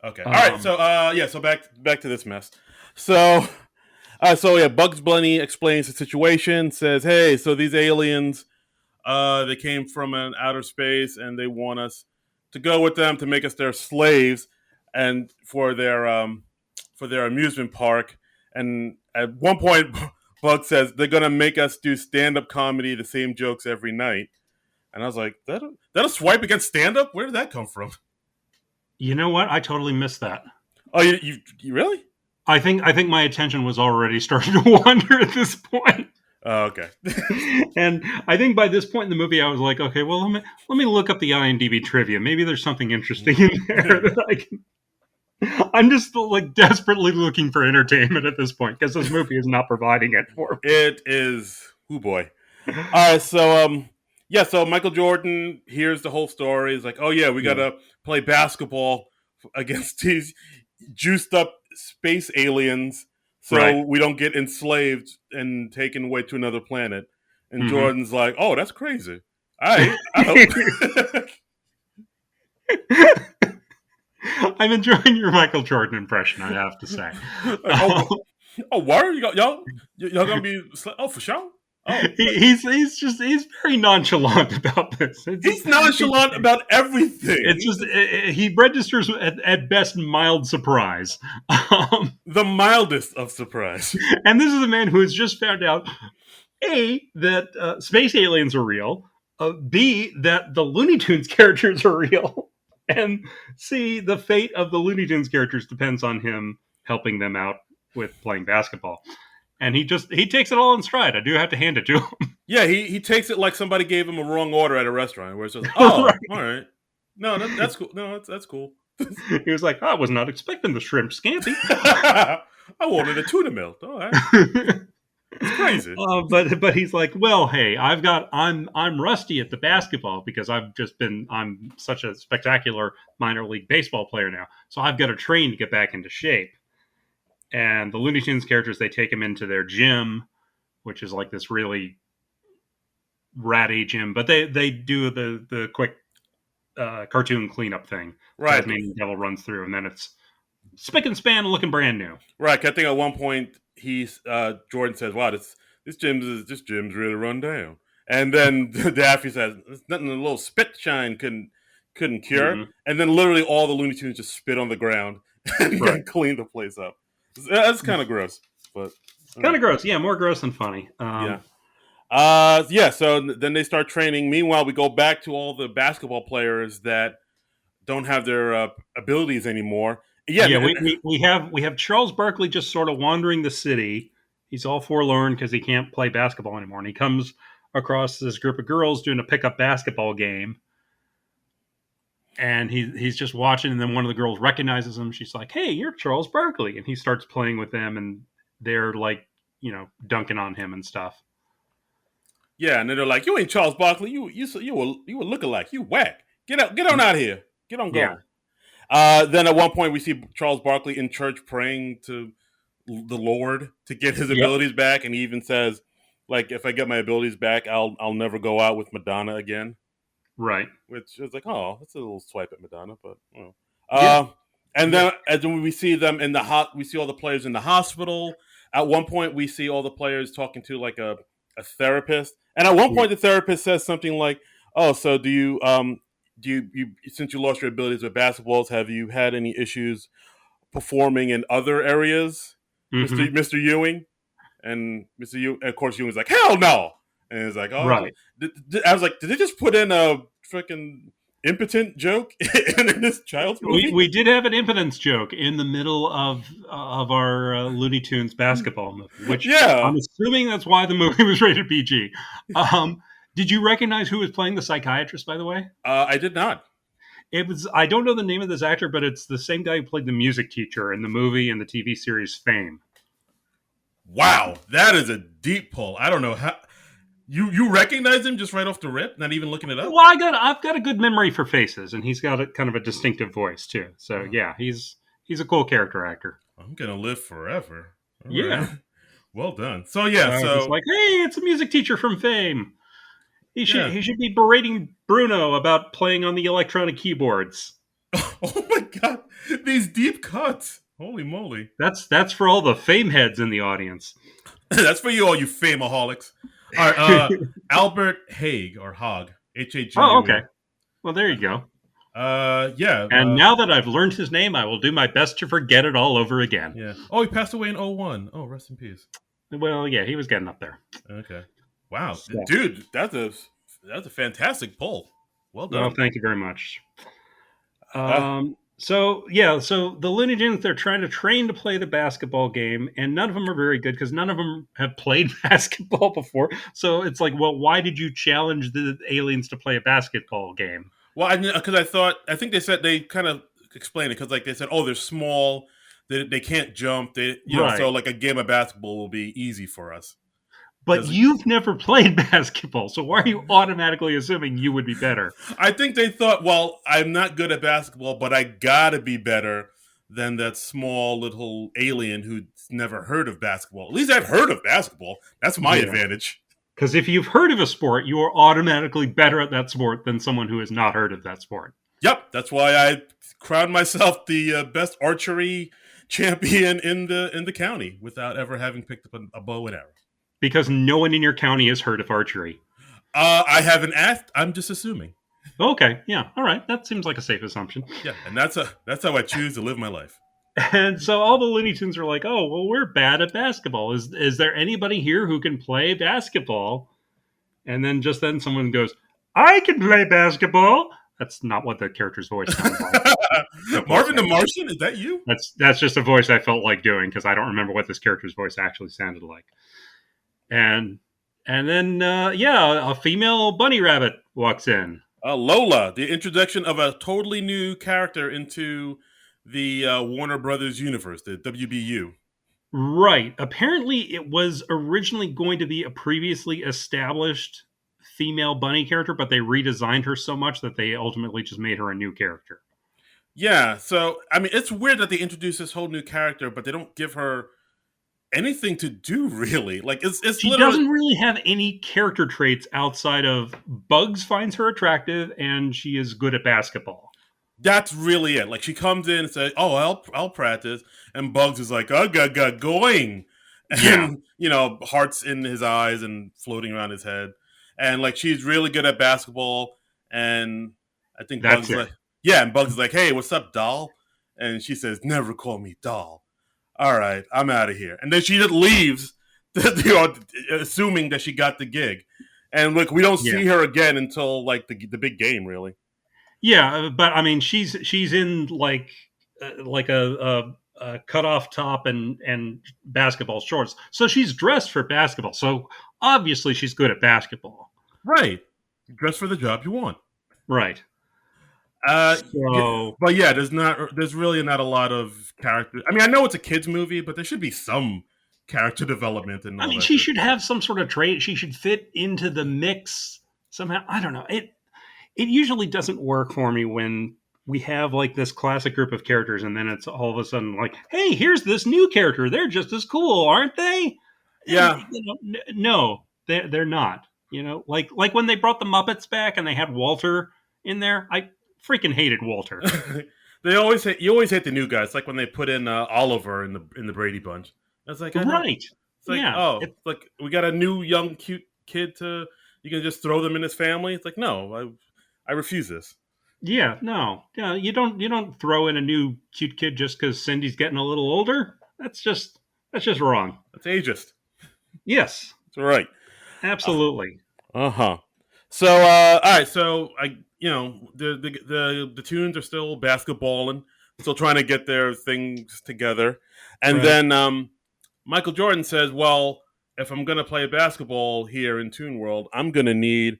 Okay. All right. Um, So yeah. So back to this mess. So yeah, Bugs Bunny explains the situation. Says, hey, so these aliens, they came from an outer space, and they want us to go with them to make us their slaves, and for their amusement park. And at one point, Bugs says they're gonna make us do stand up comedy, the same jokes every night. And I was like, that a swipe against stand up? Where did that come from? you know what? I totally missed that. Oh, you really? I think my attention was already starting to wander at this point. Oh, okay. And I think by this point in the movie, I was like, okay, well, let me look up the IMDb trivia. Maybe there's something interesting in there that I can. I'm just like desperately looking for entertainment at this point because this movie is not providing it for It is. Oh boy. me. All right. So yeah. So Michael Jordan hears the whole story. He's like, oh yeah, we Yeah. gotta play basketball against these juiced up space aliens, Right. so we don't get enslaved and taken away to another planet. And Hmm. Jordan's like, oh, that's crazy. All right. I hope. I'm enjoying your Michael Jordan impression, I have to say. Like, oh, word? Y'all gonna be? Oh, for sure. Oh, He's very nonchalant about this. he's nonchalant about everything. It's just he registers at best mild surprise, The mildest of surprise. and this is a man who has just found out that space aliens are real, b that the Looney Tunes characters are real, and c the fate of the Looney Tunes characters depends on him helping them out with playing basketball. And he takes it all in stride. I do have to hand it to him. Yeah, he takes it like somebody gave him a wrong order at a restaurant, where it's just, Right. oh, all right, no, that's cool. No, that's cool. He was like, I was not expecting the shrimp scampi. I wanted a tuna melt. All right, it's crazy. But he's like, well, hey, I'm rusty at the basketball because I'm such a spectacular minor league baseball player now, so I've got to train to get back into shape. And the Looney Tunes characters, they take him into their gym, which is like this really ratty gym, but they do the quick cartoon cleanup thing. Right, Tasmanian Devil runs through, and then it's spick and span, looking brand new. right. I think at one point Jordan says, "Wow, this gym's really run down." And then Daffy says, "It's nothing a little spit shine couldn't cure." Mhm. And then literally all the Looney Tunes just spit on the ground and Right. clean the place up. That's kind of gross, but Kind of gross. Yeah, more gross than funny. yeah. Yeah. So then they start training. Meanwhile, we go back to all the basketball players that don't have their abilities anymore. Yeah. Yeah, we have Charles Barkley just sort of wandering the city. He's all forlorn because he can't play basketball anymore, and he comes across this group of girls doing a pickup basketball game, and he's just watching. And then one of the girls recognizes him. She's like, "Hey, you're Charles Barkley," and he starts playing with them, and they're like, dunking on him and stuff. Yeah, and then they're like, "You ain't Charles Barkley. You a lookalike. You whack. Get on out of here. Get on Yeah, going." Then at one point we see Charles Barkley in church praying to the Lord to get his yep, abilities back, and he even says, "Like if I get my abilities back, I'll never go out with Madonna again." right, Which is like, oh, that's a little swipe at Madonna, but yeah, uh, and yeah, then as when we see them in we see all the players in the hospital. At one point, we see all the players talking to like a therapist, and at one yeah. point, the therapist says something like, "Oh, so do you you since you lost your abilities with basketballs, have you had any issues performing in other areas, Hmm. Mister Ewing? And Mister Ewing, of course, Ewing's like, hell no, and it's like, oh, Right. I was like, did they just put in a freaking impotent joke in this child's We movie? we did have an impotence joke in the middle of our Looney Tunes basketball movie, which Yeah, I'm assuming that's why the movie was rated PG. Um, did you recognize who was playing the psychiatrist, by the way? I did not. It was, I don't know the name of this actor, but it's the same guy who played the music teacher in the movie and the TV series Fame. Wow, that is a deep pull. I don't know how you recognize him just right off the rip, not even looking it up. Well, I've got a good memory for faces, and he's got a kind of a distinctive voice too. So Oh, yeah, he's a cool character actor. I'm gonna live forever. All right, Yeah. well done. So yeah, I was just so like, hey, it's a music teacher from Fame. yeah. He should be berating Bruno about playing on the electronic keyboards. Oh my god, these deep cuts! Holy moly! That's for all the Fame heads in the audience. That's for you, all you fameaholics. All right, Albert Haig or Hog, Oh, okay. Hague. Well, there you go. Yeah, And now that I've learned his name, I will do my best to forget it all over again. yeah. Oh, he passed away in '01. Oh, rest in peace. Well, yeah, he was getting up there. Okay. Wow, So, dude, that's a fantastic pull. Well well, done. thank you very much. Uh, So yeah, so the Looney Tunes, they're trying to train to play the basketball game, and none of them are very good because none of them have played basketball before. So it's like, well, why did you challenge the aliens to play a basketball game? well, because I think they said they kind of explained it because like they said, oh, they're small, they can't jump, so Right. like a game of basketball will be easy for us But because you've never played basketball, so why are you automatically assuming you would be better? I think they thought, well, I'm not good at basketball, but I gotta be better than that small little alien who's never heard of basketball. At least I've heard of basketball. That's my Yeah. advantage. Because if you've heard of a sport, you are automatically better at that sport than someone who has not heard of that sport. Yep, that's why I crowned myself the best archery champion in the county without ever having picked up a bow and arrow. Because no one in your county has heard of archery. I haven't asked. I'm just assuming. Okay, yeah, all right. That seems like a safe assumption. Yeah, and that's how I choose to live my life. And so all the Looney Tunes are like, "Oh, well, we're bad at basketball. Is there anybody here who can play basketball?" And then just then someone goes, "I can play basketball." That's not what the character's voice sounds like. The voice Marvin the Martian, is that you? that's just a voice I felt like doing because I don't remember what this character's voice actually sounded like. And and then yeah, a female bunny rabbit walks in. Lola, the introduction of a totally new character into the Warner Brothers universe, the WBU. Right. Apparently, it was originally going to be a previously established female bunny character, but they redesigned her so much that they ultimately just made her a new character. Yeah, so I mean, it's weird that they introduce this whole new character, but they don't give her anything to do really. Like it's She literally doesn't really have any character traits outside of Bugs finds her attractive and she is good at basketball. that's really it. Like she comes in and says, "Oh, I'll practice," and Bugs is like, got going," Yeah, and hearts in his eyes and floating around his head, and like she's really good at basketball, and I think that's Bugs it. like, yeah, and Bugs is like, "Hey, what's up, doll?" And she says, "Never call me doll." All right, I'm out of here, and then she just leaves, assuming that she got the gig, and look, we don't Yeah. see her again until like the big game, really. Yeah, but I mean, she's in like a cut off top and basketball shorts, so she's dressed for basketball. So obviously, she's good at basketball, Right, dress for the job you want. right? Yeah, So but yeah, there's really not a lot of character. I mean, I know it's a kids movie, but there should be some character development and I all mean, that. she should have some sort of trait. She should fit into the mix somehow. I don't know. It usually doesn't work for me when we have like this classic group of characters and then it's all of a sudden like, hey, here's this new character. They're just as cool, aren't they? And Yeah, no, they're not. Like when they brought the Muppets back and they had Walter in there, I freaking hated Walter. you always hate the new guys. Like when they put in Oliver in the Brady Bunch. It's like I don't. Right. It's like, Yeah. oh, like we got a new young cute kid to you can just throw them in his family. It's like no, I refuse this. Yeah, no, yeah, you don't throw in a new cute kid just because Cindy's getting a little older. That's just wrong. That's ageist. Yes, That's right. absolutely. Uh huh. So, all right. So, the tunes are still basketballing, still trying to get their things together, and Right. then Michael Jordan says, "Well, if I'm gonna play basketball here in Toon World, I'm gonna need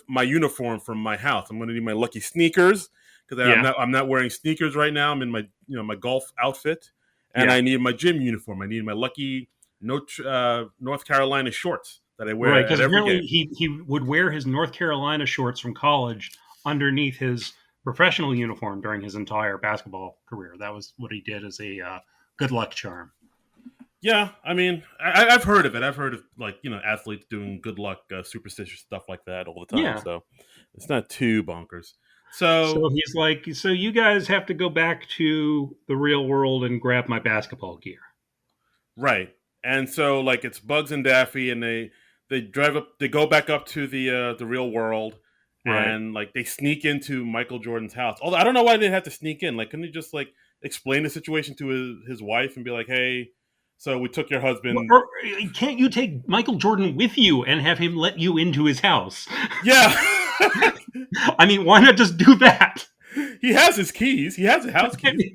my uniform from my house. I'm gonna need my lucky sneakers because Yeah, I'm not wearing sneakers right now. I'm in my my golf outfit, and yeah. I need my gym uniform. I need my lucky North Carolina shorts that I Right, wear at because every apparently game." he would wear his North Carolina shorts from college underneath his professional uniform during his entire basketball career. That was what he did as a good luck charm. Yeah, I mean, I've heard of it. I've heard of like athletes doing good luck, superstitious stuff like that all the time. Yeah. So it's not too bonkers. So So he's like, so you guys have to go back to the real world and grab my basketball gear. right, and so like it's Bugs and Daffy, and they drive up, they go back up to the real world, Right. and like they sneak into Michael Jordan's house. Although I don't know why they have to sneak in. Like, couldn't he just like explain the situation to his wife and be like, "Hey, so we took your husband." Or can't you take Michael Jordan with you and have him let you into his house? Yeah. I mean, why not just do that? He has his keys. He has the house keys.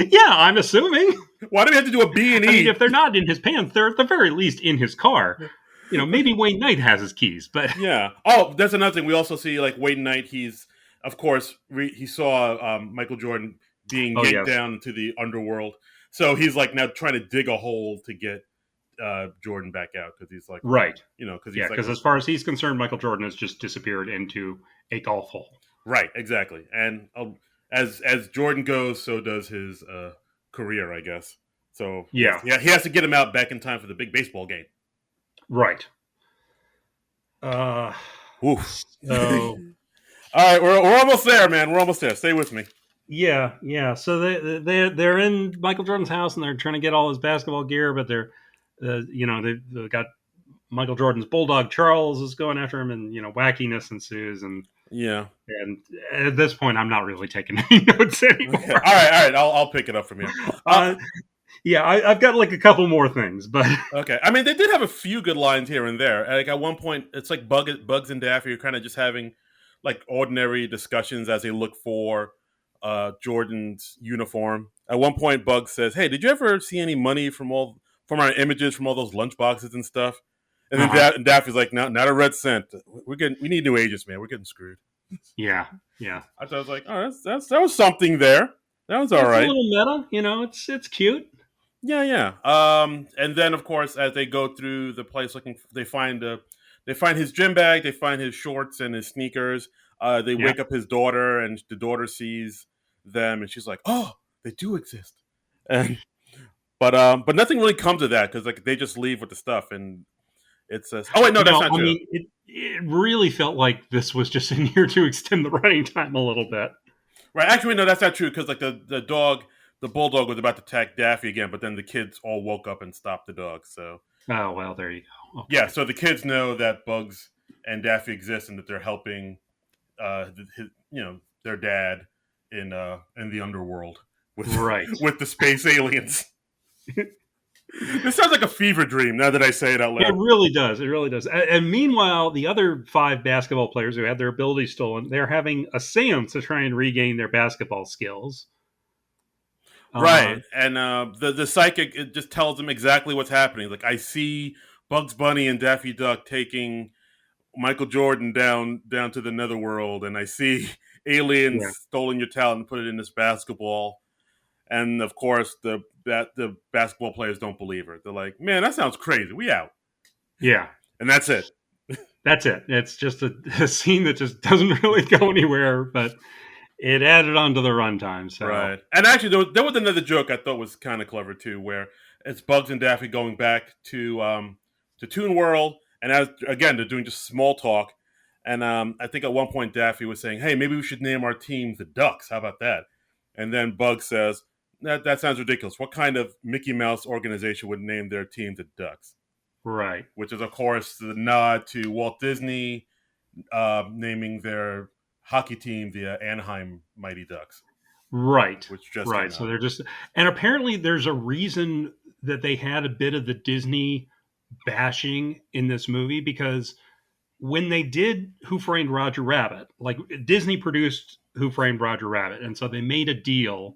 Yeah, I'm assuming. Why do we have to do a B and I mean, E? if they're not in his pants, they're at the very least in his car. Maybe Wayne Knight has his keys, but Yeah. Oh, that's another thing. We also see like Wade Knight. He's of course he saw Michael Jordan being oh yanked yes, down into the underworld, so he's like now trying to dig a hole to get Jordan back out because he's like right, because yeah. he's like Because as far as he's concerned, Michael Jordan has just disappeared into a golf hole. right exactly, and as Jordan goes, so does his career, I guess. So Yeah, he has to get him out back in time for the big baseball game. right. Uh, Oof. so All right, we're almost there, man. We're almost there. Stay with me. yeah, yeah. So they're in Michael Jordan's house and they're trying to get all his basketball gear, but they've got Michael Jordan's bulldog Charles is going after him, and wackiness ensues, Yeah. and at this point, I'm not really taking any notes Okay. anymore. All right. I'll pick it up from here. Uh, yeah, I've got like a couple more things, but Okay. I mean, they did have a few good lines here and there. Like at one point, it's like Bugs and Daffy are kind of just having like ordinary discussions as they look for Jordan's uniform. At one point, Bugs says, "Hey, did you ever see any money from our images from all those lunch boxes and stuff?" And then uh-huh. Daffy's like, "No, not a red cent. We need new agents, man. We're getting screwed." Yeah, yeah. I thought I was like, "Oh, that was something there. That was all It's a right." little meta, it's cute. Yeah, yeah. And then of course, as they go through the place looking, they find his gym bag, they find his shorts and his sneakers. They Yeah, wake up his daughter, and the daughter sees them, and she's like, "Oh, they do exist." And but nothing really comes of that because like they just leave with the stuff, and it says, "Oh wait, no, that's no, not I true." mean it really felt like this was just in here to extend the running time a little bit. Right? Actually, no, that's not true because like the bulldog was about to attack Daffy again, but then the kids all woke up and stopped the dog. So Oh well, there you go. yeah, Okay, so the kids know that Bugs and Daffy exist and that they're helping their dad in the underworld with right. with the space aliens. This sounds like a fever dream now that I say it out It loud. really does. It really does. And meanwhile, the other five basketball players who had their abilities stolen, they're having a séance to try and regain their basketball skills. Uh, Right, and the psychic, it just tells them exactly what's happening. Like I see Bugs Bunny and Daffy Duck taking Michael Jordan down to the netherworld, and I see aliens yeah, stolen your talent and put it in this basketball. And of course, the basketball players don't believe her. They're like, "Man, that sounds crazy. We out." yeah. And that's it. That's it. It's just a scene that just doesn't really go anywhere, but it added on to the runtime. So Right. And actually, there was another joke I thought was kind of clever too, where it's Bugs and Daffy going back to Toon World, and as again they're doing just small talk. And I think at one point Daffy was saying, "Hey, maybe we should name our team the Ducks. How about that?" And then Bugs says, "That sounds ridiculous. What kind of Mickey Mouse organization would name their team the Ducks?" right. Which is, of course, the nod to Walt Disney naming their hockey team, the Anaheim Mighty Ducks, Right, which just right. came So out. they're just, and apparently there's a reason that they had a bit of the Disney bashing in this movie, because when they did Who Framed Roger Rabbit, like Disney produced Who Framed Roger Rabbit, and so they made a deal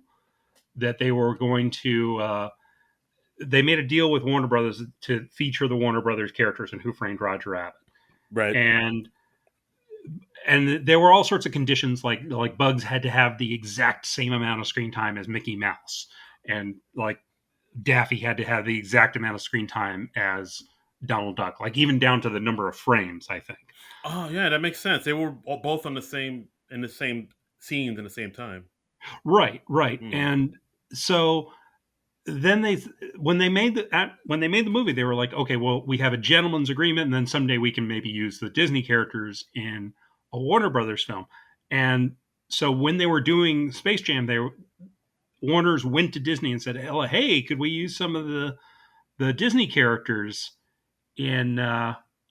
that they were going to. They made a deal with Warner Brothers to feature the Warner Brothers characters in Who Framed Roger Rabbit, Right. and there were all sorts of conditions, like Bugs had to have the exact same amount of screen time as Mickey Mouse, and like Daffy had to have the exact amount of screen time as Donald Duck, like even down to the number of frames, I think. Oh yeah, that makes sense. They were both on the same in the same scenes in the same time. Right, right. Hmm. And so then when they made the movie, they were like, okay, well, we have a gentleman's agreement, and then someday we can maybe use the Disney characters in a Warner Brothers film. And so when they were doing Space Jam, Warner's went to Disney and said, "Hey, could we use some of the Disney characters in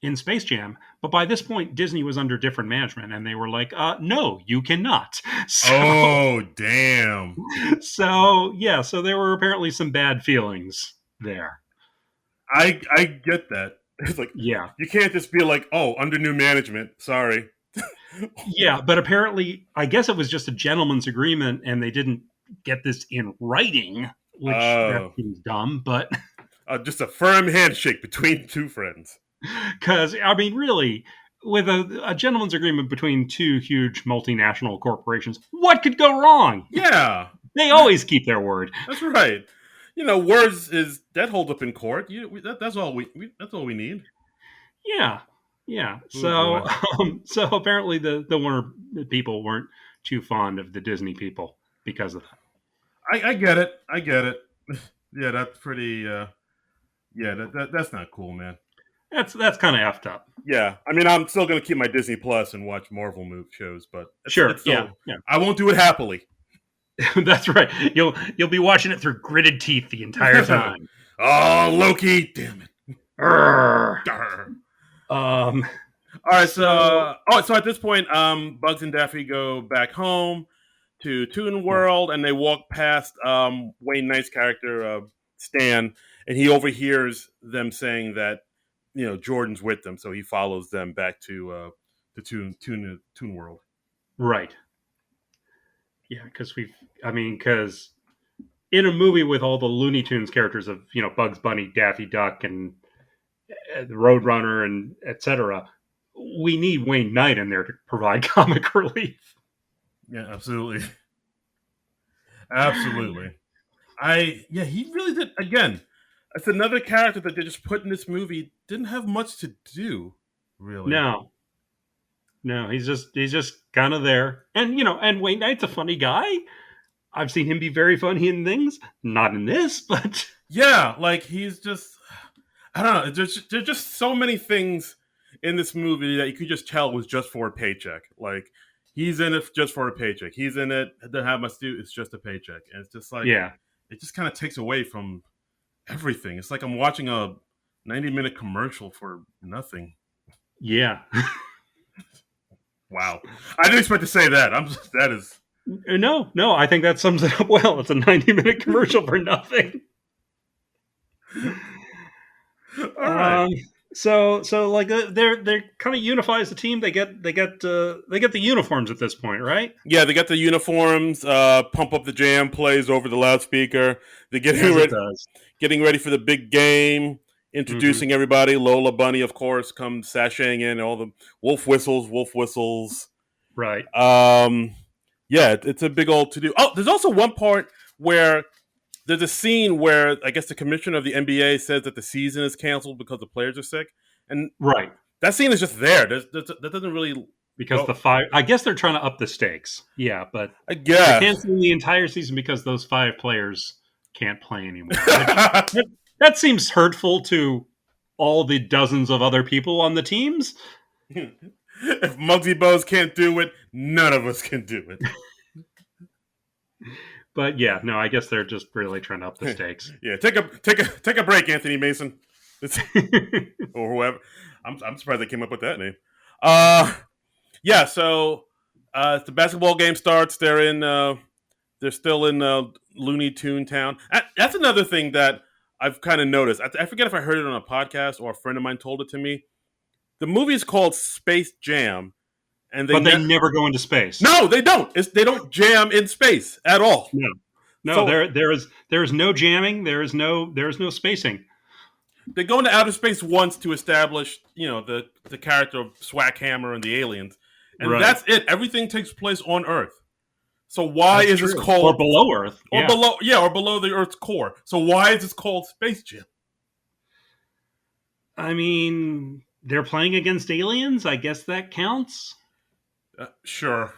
in Space Jam?" But by this point, Disney was under different management, and they were like, "No, you cannot." So, Oh damn! so yeah, so there were apparently some bad feelings there. I get that. It's like Yeah, you can't just be like, oh, under new management. Sorry. yeah, but apparently, I guess it was just a gentleman's agreement, and they didn't get this in writing, which that Oh, seems dumb. But just a firm handshake between two friends. because I mean, really, with a gentleman's agreement between two huge multinational corporations, what could go wrong? Yeah, They always keep their word. that's right. You know, words is that hold up in court. That's all that's all we need. Yeah, yeah. Oh So, boy, so apparently the Warner people weren't too fond of the Disney people because of that. I get it. I get it. Yeah, that's pretty. Yeah, that's not cool, man. That's kind of effed up. Yeah, I mean, I'm still gonna keep my Disney Plus and watch Marvel movie shows, but Sure. it's Yeah. still Yeah. I won't do it happily. That's right. You'll be watching it through gritted teeth the entire time. Oh, Loki! Damn it! Arrgh. Arr. Um. All right, So so at this point, Bugs and Daffy go back home to Toon right. World, and they walk past Wayne Knight's character Stan, and he overhears them saying that Jordan's with them, so he follows them back to Toon World. Right. Yeah. Because in a movie with all the Looney Tunes characters of Bugs Bunny, Daffy Duck, and the Roadrunner, and etc., we need Wayne Knight in there to provide comic relief. Yeah, absolutely, absolutely. He really did. Again, it's another character that they just put in this movie. Didn't have much to do, really. No, no, he's just kind of there, and Wayne Knight's a funny guy. I've seen him be very funny in things, not in this, but Yeah, like he's just. I don't know. There's just so many things in this movie that you could just tell was just for a paycheck. Like he's in it just for a paycheck. He's in it to have much to do. It's just a paycheck, and it's just like yeah, it just kind of takes away from everything. It's like I'm watching a 90-minute commercial for nothing. yeah. Wow, I didn't expect to say that. That is No, no, I think that sums it up well. It's a 90-minute commercial for nothing. all right. Um, so like they're kind of unifies the team. They get the uniforms at this point, right? Yeah, they got the uniforms. Pump up the jam plays over the loudspeaker. They're As it does. getting ready for the big game. Hmm. Introducing everybody. Lola Bunny, of course, comes sashaying in. All the wolf whistles, wolf whistles. Right. Um, yeah, it's a big old to do. Oh, there's also one part where there's a scene where I guess the commissioner of the NBA says that the season is canceled because the players are sick, and Right. that scene is just there. That doesn't really Because go. the five, I guess they're trying to up the stakes. Yeah, but I they're guess. canceling the entire season because those five players can't play anymore. Which that seems hurtful to all the dozens of other people on the teams. If Muggsy Bogues can't do it, none of us can do But yeah, no, I guess they're just really trying to up the it. stakes. Yeah, take a break, Anthony Mason, or whoever. I'm surprised they came up with that name. Yeah, so The basketball game starts. They're still in Looney Tune Town. That's another thing that I've kind of noticed. I forget if I heard it on a podcast or a friend of mine told it to me. The movie is called Space Jam, and But they never go into space. no, they don't. They don't jam in space at all. No, no, So there is no jamming. There is no spacing. they go into outer space once to establish, the character of Swackhammer and the aliens, and Right. that's it. Everything takes place on Earth. So why That's is this true. called Or below Earth? or Yeah. below the Earth's core? So why is this called Space Jam? I mean, they're playing against aliens. I guess that counts. Sure.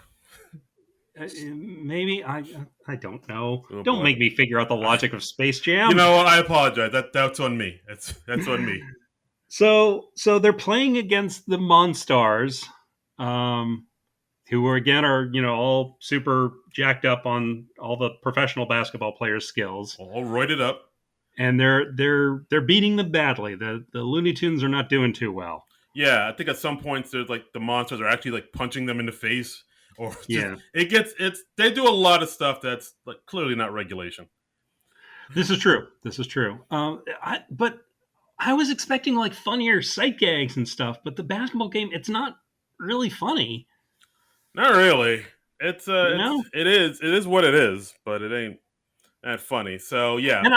Maybe I don't know. Oh, Don't boy. make me figure out the logic of Space Jam. You know what? I apologize. That's on me. That's on me. So they're playing against the Monstars, who are all super jacked up on all the professional basketball players' skills, All roided up. and they're beating them badly. The Looney Tunes are not doing too well. Yeah, I think at some points there's like the monsters are actually like punching them in the face, or just, Yeah. they do a lot of stuff that's like clearly not regulation. This is true. But I was expecting like funnier sight gags and stuff, but the basketball game, it's not really funny. Not really. No? It is what it is, but it ain't that funny. So yeah, And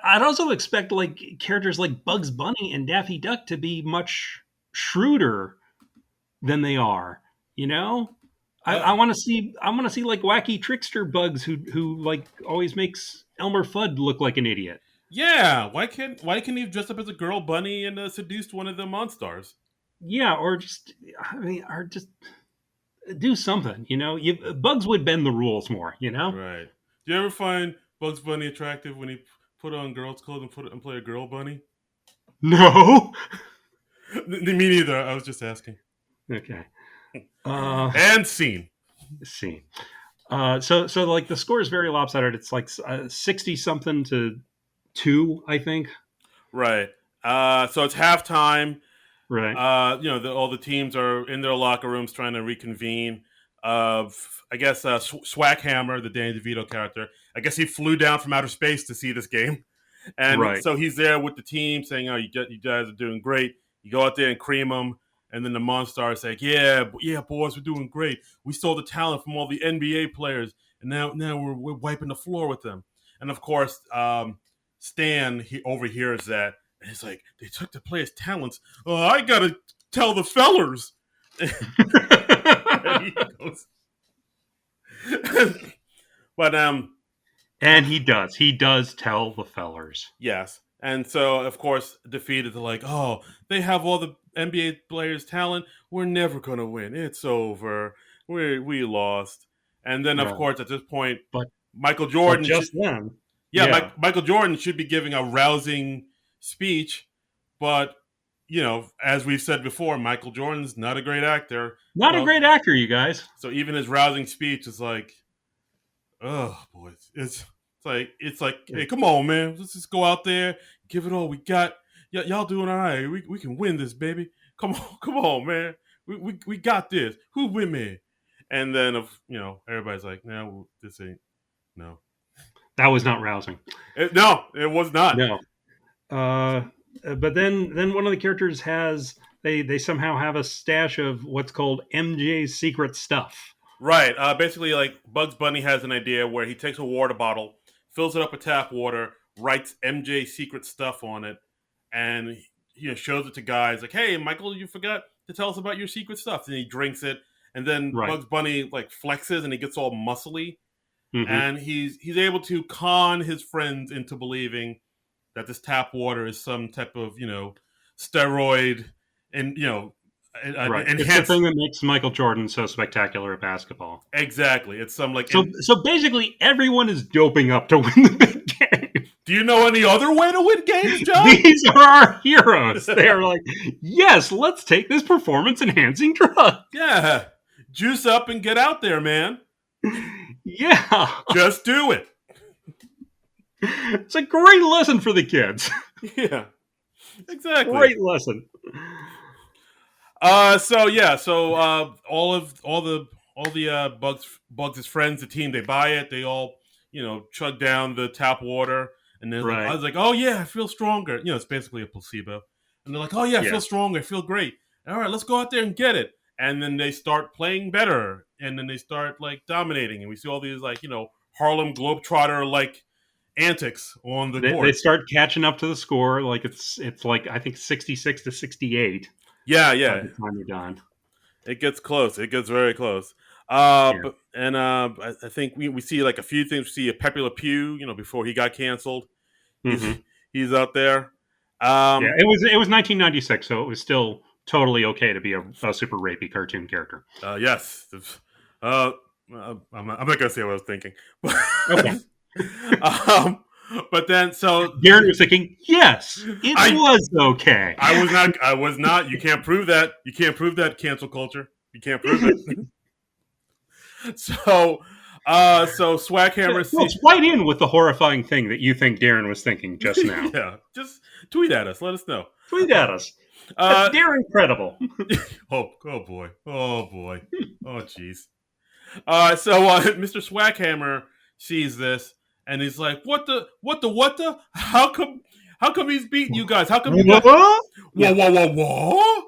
I'd also expect like characters like Bugs Bunny and Daffy Duck to be much shrewder than they are. I want to see like wacky trickster Bugs who like always makes Elmer Fudd look like an idiot. yeah. Why can't he dress up as a girl bunny and seduced one of the monsters? Yeah, or just do something. Bugs would bend the rules more. Right. Do you ever find Bugs Bunny attractive when he put on girls' clothes and play a girl bunny? No. Me neither. I was just asking. Okay. And scene. See. So like the score is very lopsided. It's like 60 something to 2, I think. Right. So it's halftime. Right. All the teams are in their locker rooms trying to reconvene. I guess Swackhammer, the Danny DeVito character, I guess he flew down from outer space to see this game, and Right. so he's there with the team saying, "Oh, you guys are doing great." You go out there and cream them, and then the Monstars say, "Yeah, boys, we're doing great. We stole the talent from all the NBA players, and now we're wiping the floor with them." And of course, Stan he overhears that, and he's like, "They took the players' talents. Oh, I gotta tell the fellers." And he goes. But And he does tell the fellers. yes, and so of course defeated. They're like, "Oh, they have all the NBA players' talent. We're never gonna win. It's over. We lost." And then of Right. course at this point, But Michael Jordan just then. Michael Jordan should be giving a rousing speech, but as we've said before, Michael Jordan's not a great actor. Not a great actor, you guys. So even his rousing speech is like, oh boy, it's like, hey, come on, man, let's just go out there, give it all we got. Y'all doing all right. We can win this, baby. Come on, man. We got this. Who with me? And then everybody's like, no, this ain't no. That was not rousing. No, it was not. No. But then one of the characters they somehow have a stash of what's called MJ's secret stuff. Right. Basically, like Bugs Bunny has an idea where he takes a water bottle, fills it up with tap water, writes MJ secret stuff on it, and shows it to guys like, "Hey, Michael, you forgot to tell us about your secret stuff." And he drinks it, and then Right. Bugs Bunny like flexes and he gets all muscly, Mhm. and he's able to con his friends into believing that this tap water is some type of steroid and Right. It's the enhanced. thing that makes Michael Jordan so spectacular at basketball. Exactly. It's some like. So basically, everyone is doping up to win the big game. Do you know any other way to win games, John? These are our heroes. They are like, yes, let's take this performance-enhancing drug. Yeah. Juice up and get out there, man. Yeah. Just do it. It's a great lesson for the kids. Yeah. Exactly. Great lesson. So all Bugs' friends, the team, they buy it. They all chug down the tap water, and then I Right. was like, oh yeah, I feel stronger. It's basically a placebo, and they're like, oh yeah, I Yeah. feel stronger, I feel great. All right, let's go out there and get it. And then they start playing better, and then they start like dominating, and we see all these like Harlem Globetrotter like antics on the They court. start catching up to the score. Like it's like I think 66-68 Yeah, by yeah, the time you're done. it gets close. It gets very close. Yeah. I think we see like a few things. We see a Pepe Le Pew, before he got canceled. He's Hmm. he's out there. Yeah. Um, It was 1996, so it was still totally okay to be a super rapey cartoon character. yes. I'm not gonna say what I was thinking, but Okay. um, but then Darren was thinking, yes, it I was okay. I was not. I was not. You can't prove that. You can't prove that. Cancel culture. You can't prove it. so, so Swaghammer Well, it's right in with the horrifying thing that you think Darren was thinking just now. yeah, just tweet at us. Let us know. Tweet at us. That's Uh, Darren credible. oh boy. Oh boy. Oh jeez. Mr. Swaghammer sees this and he's like, what the? How come he's beating you guys? How come you guys? What? Whoa, whoa, whoa, whoa!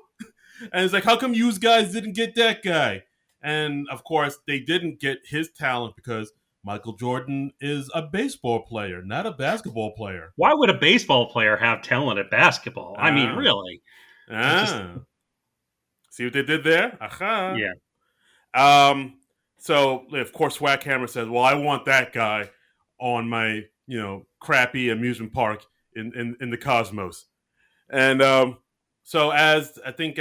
And it's like, how come you guys didn't get that guy? And of course, they didn't get his talent because Michael Jordan is a baseball player, not a basketball player. Why would a baseball player have talent at basketball? I mean, Ah, really? Just ah. See what they did there? Aha. yeah, So of course Swackhammer says, "Well, I want that guy on my crappy amusement park in the cosmos." And so I think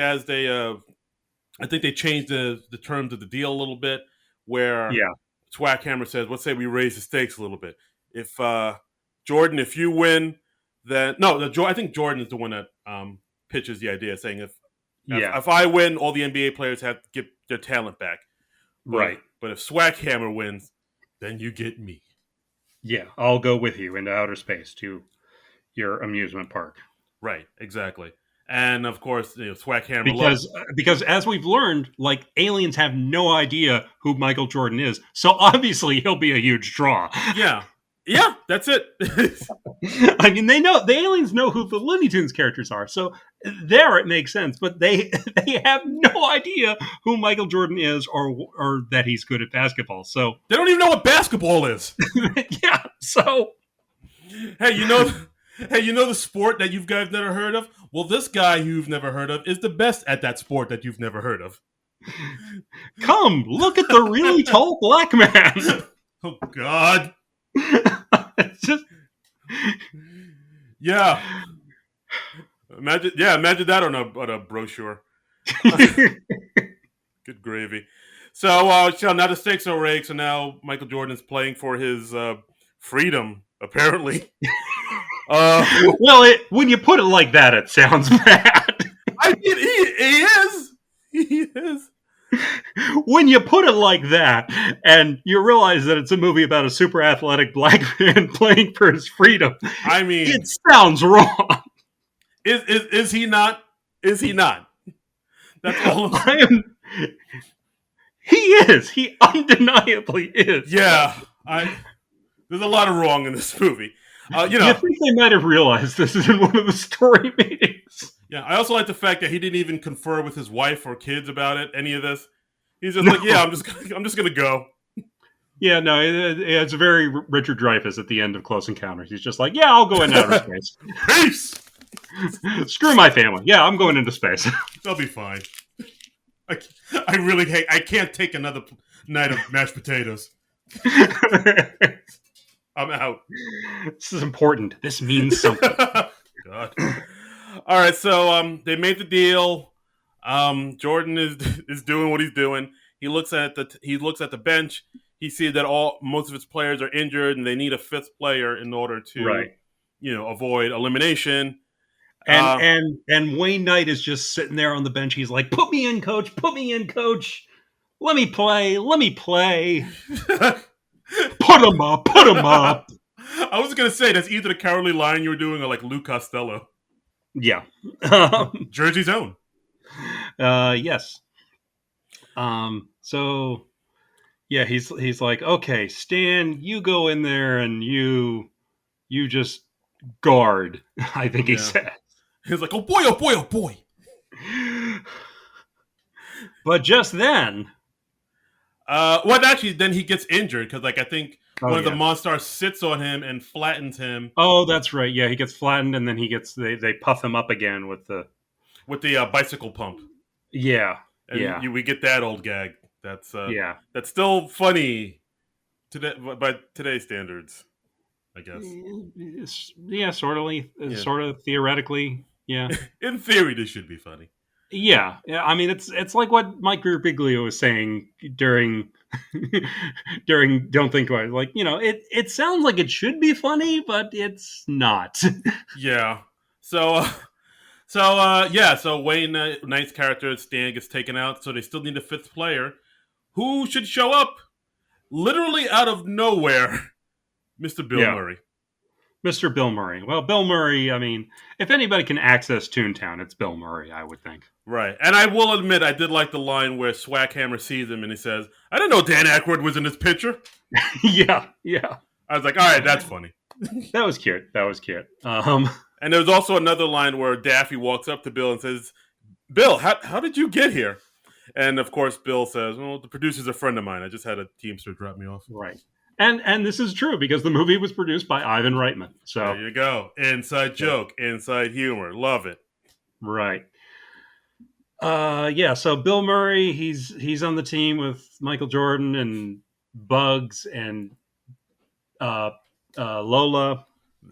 they changed the terms of the deal a little bit, where yeah, Swackhammer says, "Let's say we raise the stakes a little bit. If Jordan, if you win, then no, I think Jordan is the one that pitches the idea, saying yeah. if I win, all the NBA players have to get their talent back. Right. But if Swackhammer wins, then you get me." Yeah, I'll go with you into outer space to your amusement park. Right, exactly. And of course, Swackhammer loves. Because as we've learned, like aliens have no idea who Michael Jordan is, so obviously he'll be a huge draw. Yeah, yeah, that's it. I mean, the aliens know who the Looney Tunes characters are, so there it makes sense. But they have no idea who Michael Jordan is or that he's good at basketball. So They don't even know what basketball is. yeah, so Hey, the sport that you guys never heard of? Well, this guy you've never heard of is the best at that sport that you've never heard of. come look at the really tall black man. Oh God. It's just Yeah. Imagine that on a brochure. Good gravy. So now the stakes are raised. So now Michael Jordan is playing for his freedom, apparently. well, when you put it like that, it sounds bad. I mean, he is. He is. When you put it like that, and you realize that it's a movie about a super athletic black man playing for his freedom, I mean, it sounds wrong. is he not? Is he not? That's all. He is. He undeniably is. Yeah, there's a lot of wrong in this movie. You think they might have realized this is in one of the story meetings? Yeah, I also like the fact that he didn't even confer with his wife or kids about it. Any of this, he's just like, yeah, I'm just gonna go. Yeah, no, it's very Richard Dreyfuss at the end of Close Encounters. He's just like, yeah, I'll go into outer space. Peace. Screw my family. Yeah, I'm going into space. They'll be fine. I really hate. I can't take another night of mashed potatoes. I'm out. This is important. This means something. God. All right, so they made the deal. Jordan is doing what he's doing. He looks at the bench. He sees that most of his players are injured, and they need a fifth player in order to, avoid elimination. And Wayne Knight is just sitting there on the bench. He's like, "Put me in, coach. Put me in, coach. Let me play. Let me play. Put him up. Put him up." I was gonna say that's either the cowardly lion you were doing or like Lou Costello. Yeah. Jersey's own. Yes. So Yeah, he's like, okay, Stan, you go in there and you just guard. I think he Yeah. said. He's like, oh boy, oh boy, oh boy. But just then, Well, actually, then he gets injured because, like, I think oh one of the yeah, monsters sits on him and flattens him oh that's right. Yeah, he gets flattened, and then they puff him up again with the with the bicycle pump, yeah and yeah we get that old gag. That's yeah. that's still funny today by today's standards, I guess. Yeah, Yeah, sort of theoretically, yeah. in theory, this should be funny. Yeah, yeah. I mean, it's like what Mike Birbiglia was saying during during Don't Think About It. Like, it sounds like it should be funny, but it's not. Yeah. So, yeah. So Wayne Knight's character Stan gets taken out. So they still need a fifth player, who should show up literally out of nowhere. Mr. Bill Yeah, Murray. Mr. Bill Murray. Well, Bill Murray. I mean, if anybody can access Toontown, it's Bill Murray. I would think. Right. And I will admit, I did like the line where Swackhammer sees him and he says, I didn't know Dan Aykroyd was in this picture. Yeah, yeah. I was like, all right, that's funny. That was cute. That was cute. And there's also another line where Daffy walks up to Bill and says, Bill, how did you get here? And of course, Bill says, well, the producer's a friend of mine. I just had a Teamster drop me off. Right. And this is true because the movie was produced by Ivan Reitman. So There you go. Inside joke, inside humor. Love it. right. Yeah, so Bill Murray, he's on the team with Michael Jordan and Bugs and uh, Lola.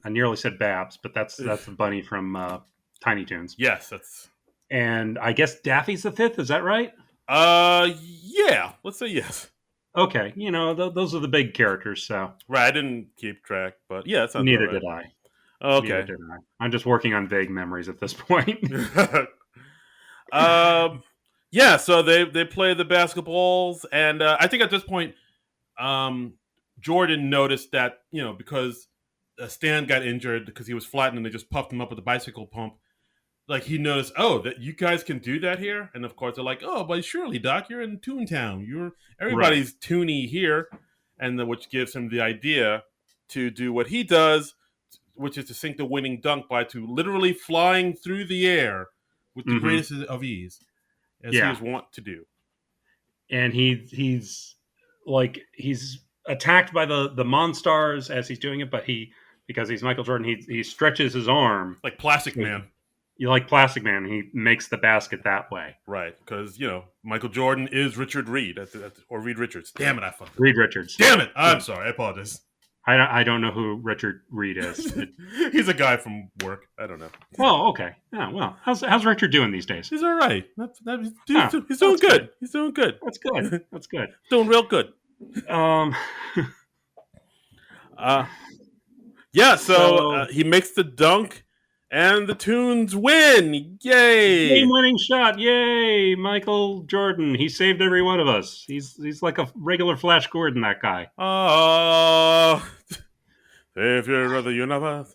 I nearly said Babs, but that's the bunny from Tiny Toons. Yes, that's. And I guess Daffy's the fifth. Is that right? Yeah. Let's say yes. Okay, those are the big characters. So Right, I didn't keep track, but yeah, that sounds neither about right. did I. Neither Okay. did I. I'm just working on vague memories at this point. um, yeah, so they play the basketballs, and I think at this point, um, Jordan noticed that because Stan got injured because he was flattened and they just puffed him up with a bicycle pump. Like he noticed, oh, that you guys can do that here, and of course they're like, oh, but surely, Doc, you're in Toontown. Right. Everybody's toony here, and which gives him the idea to do what he does, which is to sink the winning dunk by to literally flying through the air with the Mm-hmm. greatest of ease, as he Yeah. is wont to do. And he's attacked by the Monstars as he's doing it, but because he's Michael Jordan, he stretches his arm. Like Plastic Man. You like Plastic Man, he makes the basket that way. Right, because, Michael Jordan is Richard Reed, or Reed Richards. Damn it, I fucked it. Reed Richards. Damn it! I'm sorry, I apologize. I don't know who Richard Reed is. He's a guy from work. I don't know. Oh, okay. Yeah, well, how's Richard doing these days? He's all right. He's doing that's good. He's doing good. That's good. That's good. Doing real good. Um, Yeah, so so he makes the dunk, and the Toons win. Yay! game-winning shot! Yay, Michael Jordan! He saved every one of us. He's like a regular Flash Gordon. That guy. Oh, savior of the universe.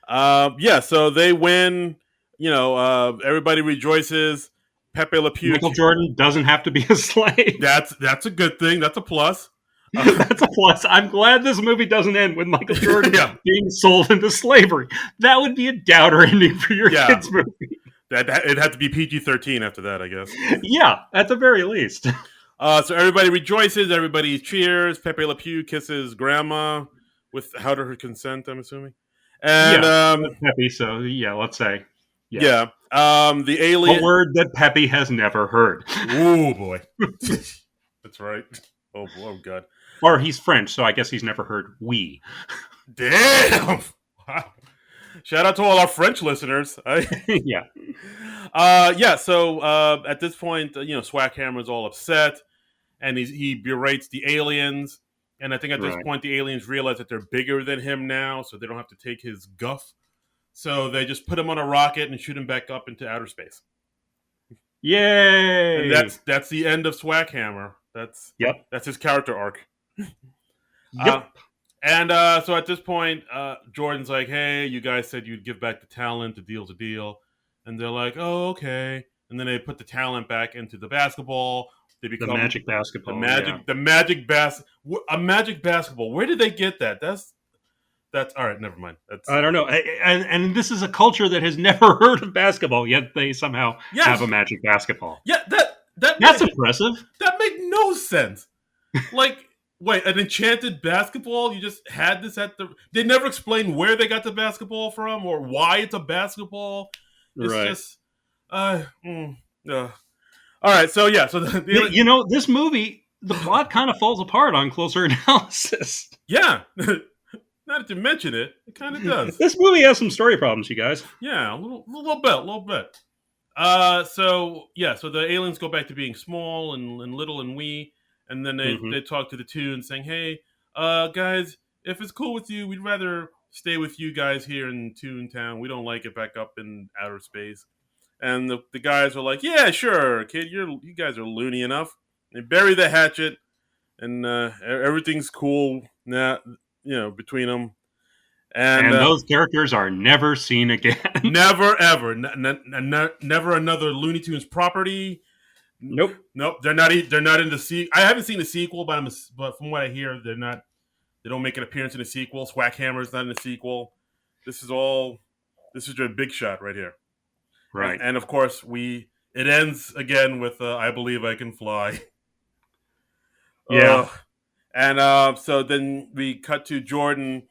Yeah, so they win. Everybody rejoices. Pepe Le Pew. Michael Jordan doesn't have to be a slave. That's a good thing. That's a plus. That's a plus. I'm glad this movie doesn't end with Michael Jordan Yeah. being sold into slavery. That would be a doubter ending for your Yeah. kids' movie. It had to be PG-13 after that, I guess. Yeah, at the very least. So everybody rejoices. Everybody cheers. Pepe Le Pew kisses Grandma without her consent, I'm assuming. And Pepe. So yeah, let's say yeah. The alien. A word that Pepe has never heard. Ooh boy, that's right. Oh god. Or he's French, so I guess he's never heard "we." Damn. Wow. Shout out to all our French listeners. Yeah. Yeah. So at this point, Swackhammer's all upset, and he berates the aliens. And I think at this point, the aliens realize that they're bigger than him now, so they don't have to take his guff. So they just put him on a rocket and shoot him back up into outer space. Yay! And that's the end of Swackhammer. That's his character arc. Yep. So at this point, Jordan's like, "Hey, you guys said you'd give back the talent. The deal's a deal." And they're like, "Oh, okay." And then they put the talent back into the basketball, They The become magic basketball. Yeah. a magic basketball. Where did they get that? That's all right. Never mind. That's I don't know. And this is a culture that has never heard of basketball, yet they somehow have a yes, magic basketball. yeah. That That's made impressive. that made no sense. Like, wait, an enchanted basketball? You just had this at the? They never explain where they got the basketball from or why it's a basketball. It's Right. just, uh, mm, uh. All right. So yeah. So You know, this movie, the plot kind of falls apart on closer analysis. yeah. Now that you mention it, it kind of does. This movie has some story problems, you guys. Yeah, a little bit. So yeah, so the aliens go back to being small and little and wee, and then Hmm. they talk to the Toon saying, "Hey, guys, if it's cool with you, we'd rather stay with you guys here in Toontown. We don't like it back up in outer space." And the guys are like, "Yeah, sure, kid. You guys are loony enough." They bury the hatchet, and everything's cool now. Between them, and And those characters are never seen again. never ever, never another Looney Tunes property. Nope. Nope, they're not. They're not in the I haven't seen the sequel, but from what I hear, they're not. They don't make an appearance in the sequel. Swackhammer's not in the sequel. This is all. This is your big shot right here. Right. And of course, it ends again with "I believe I can fly." Yeah. Uh, and so then we cut to Jordan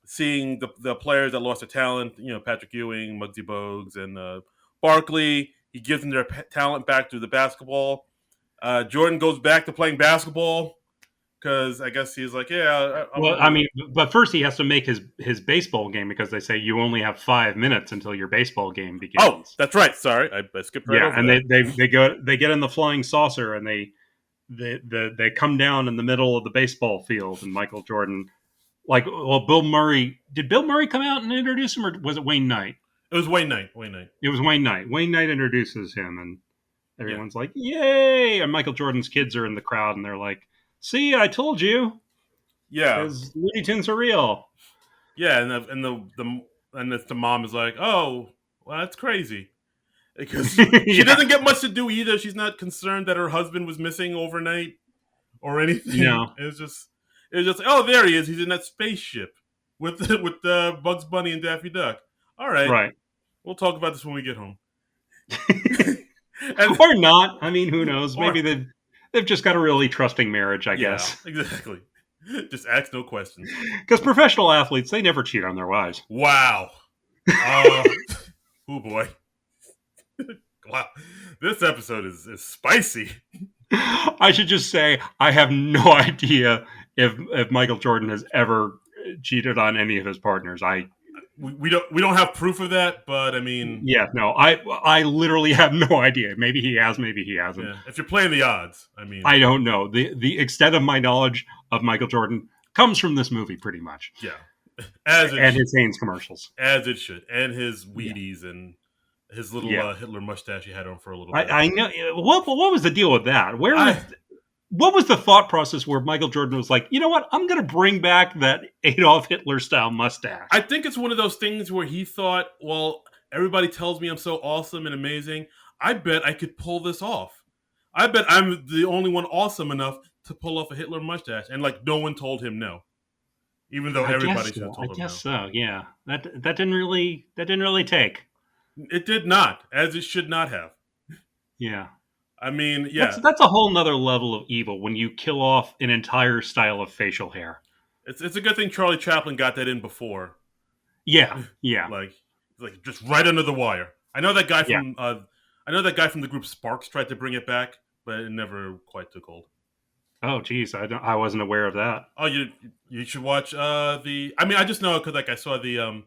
seeing the players that lost their talent. Patrick Ewing, Muggsy Bogues, and Barkley. He gives them their talent back through the basketball. Jordan goes back to playing basketball because I guess he's like, yeah, I Well, want I to. mean, but first he has to make his baseball game because they say you only have 5 minutes until your baseball game Oh, begins. that's right. Sorry, I skipped right Yeah, over and that. they get in the flying saucer and they come down in the middle of the baseball field and Michael Jordan, like, well, Bill Murray, did Bill Murray come out and introduce him, or was it Wayne Knight? It was Wayne Knight. Wayne Knight. It was Wayne Knight. Wayne Knight introduces him, and Yeah, everyone's like, "Yay!" And Michael Jordan's kids are in the crowd, and they're like, "See, I told you, yeah, because Looney Tunes are real." yeah. And the mom is like, oh, well, that's crazy because she Yeah, doesn't get much to do either. She's not concerned that her husband was missing overnight or anything. no, It was just like, oh, there he is. He's in that spaceship with Bugs Bunny and Daffy Duck. All right, right. we'll talk about this when we get home. and Or not. I mean, who knows? or Maybe they've just got a really trusting marriage, I yeah, guess. exactly. Just ask no questions. Because professional athletes, they never cheat on their wives. Wow. Uh, oh boy. Wow. This episode is spicy. I should just say I have no idea if Michael Jordan has ever cheated on any of his partners. We don't have proof of that, but I mean, Yeah, no, I literally have no idea. Maybe he has, maybe he hasn't. yeah. If you're playing the odds, I mean, I don't know. The extent of my knowledge of Michael Jordan comes from this movie, pretty much, yeah. As it and his Hanes commercials. as it should, and his Yeah, Wheaties and his little yeah. Hitler mustache he had on for a little bit. I know. What was the deal with that? I What was the thought process where Michael Jordan was like, you know what, I'm going to bring back that Adolf Hitler style mustache? I think it's one of those things where he thought, well, everybody tells me I'm so awesome and amazing. I bet I could pull this off. I bet I'm the only one awesome enough to pull off a Hitler mustache, and like no one told him no, even though I everybody guess should have so. I told him guess no. so. Yeah, that didn't really take. It did not, as it should not have. Yeah, I mean, that's yeah, that's a whole nother level of evil when you kill off an entire style of facial hair. it's a good thing Charlie Chaplin got that in before, Yeah, yeah, like just right under the wire. yeah. I know that guy from the group Sparks tried to bring it back, but it never quite took hold. Oh, geez, I wasn't aware of that. Oh, you should watch the. I mean, I just know because like I saw the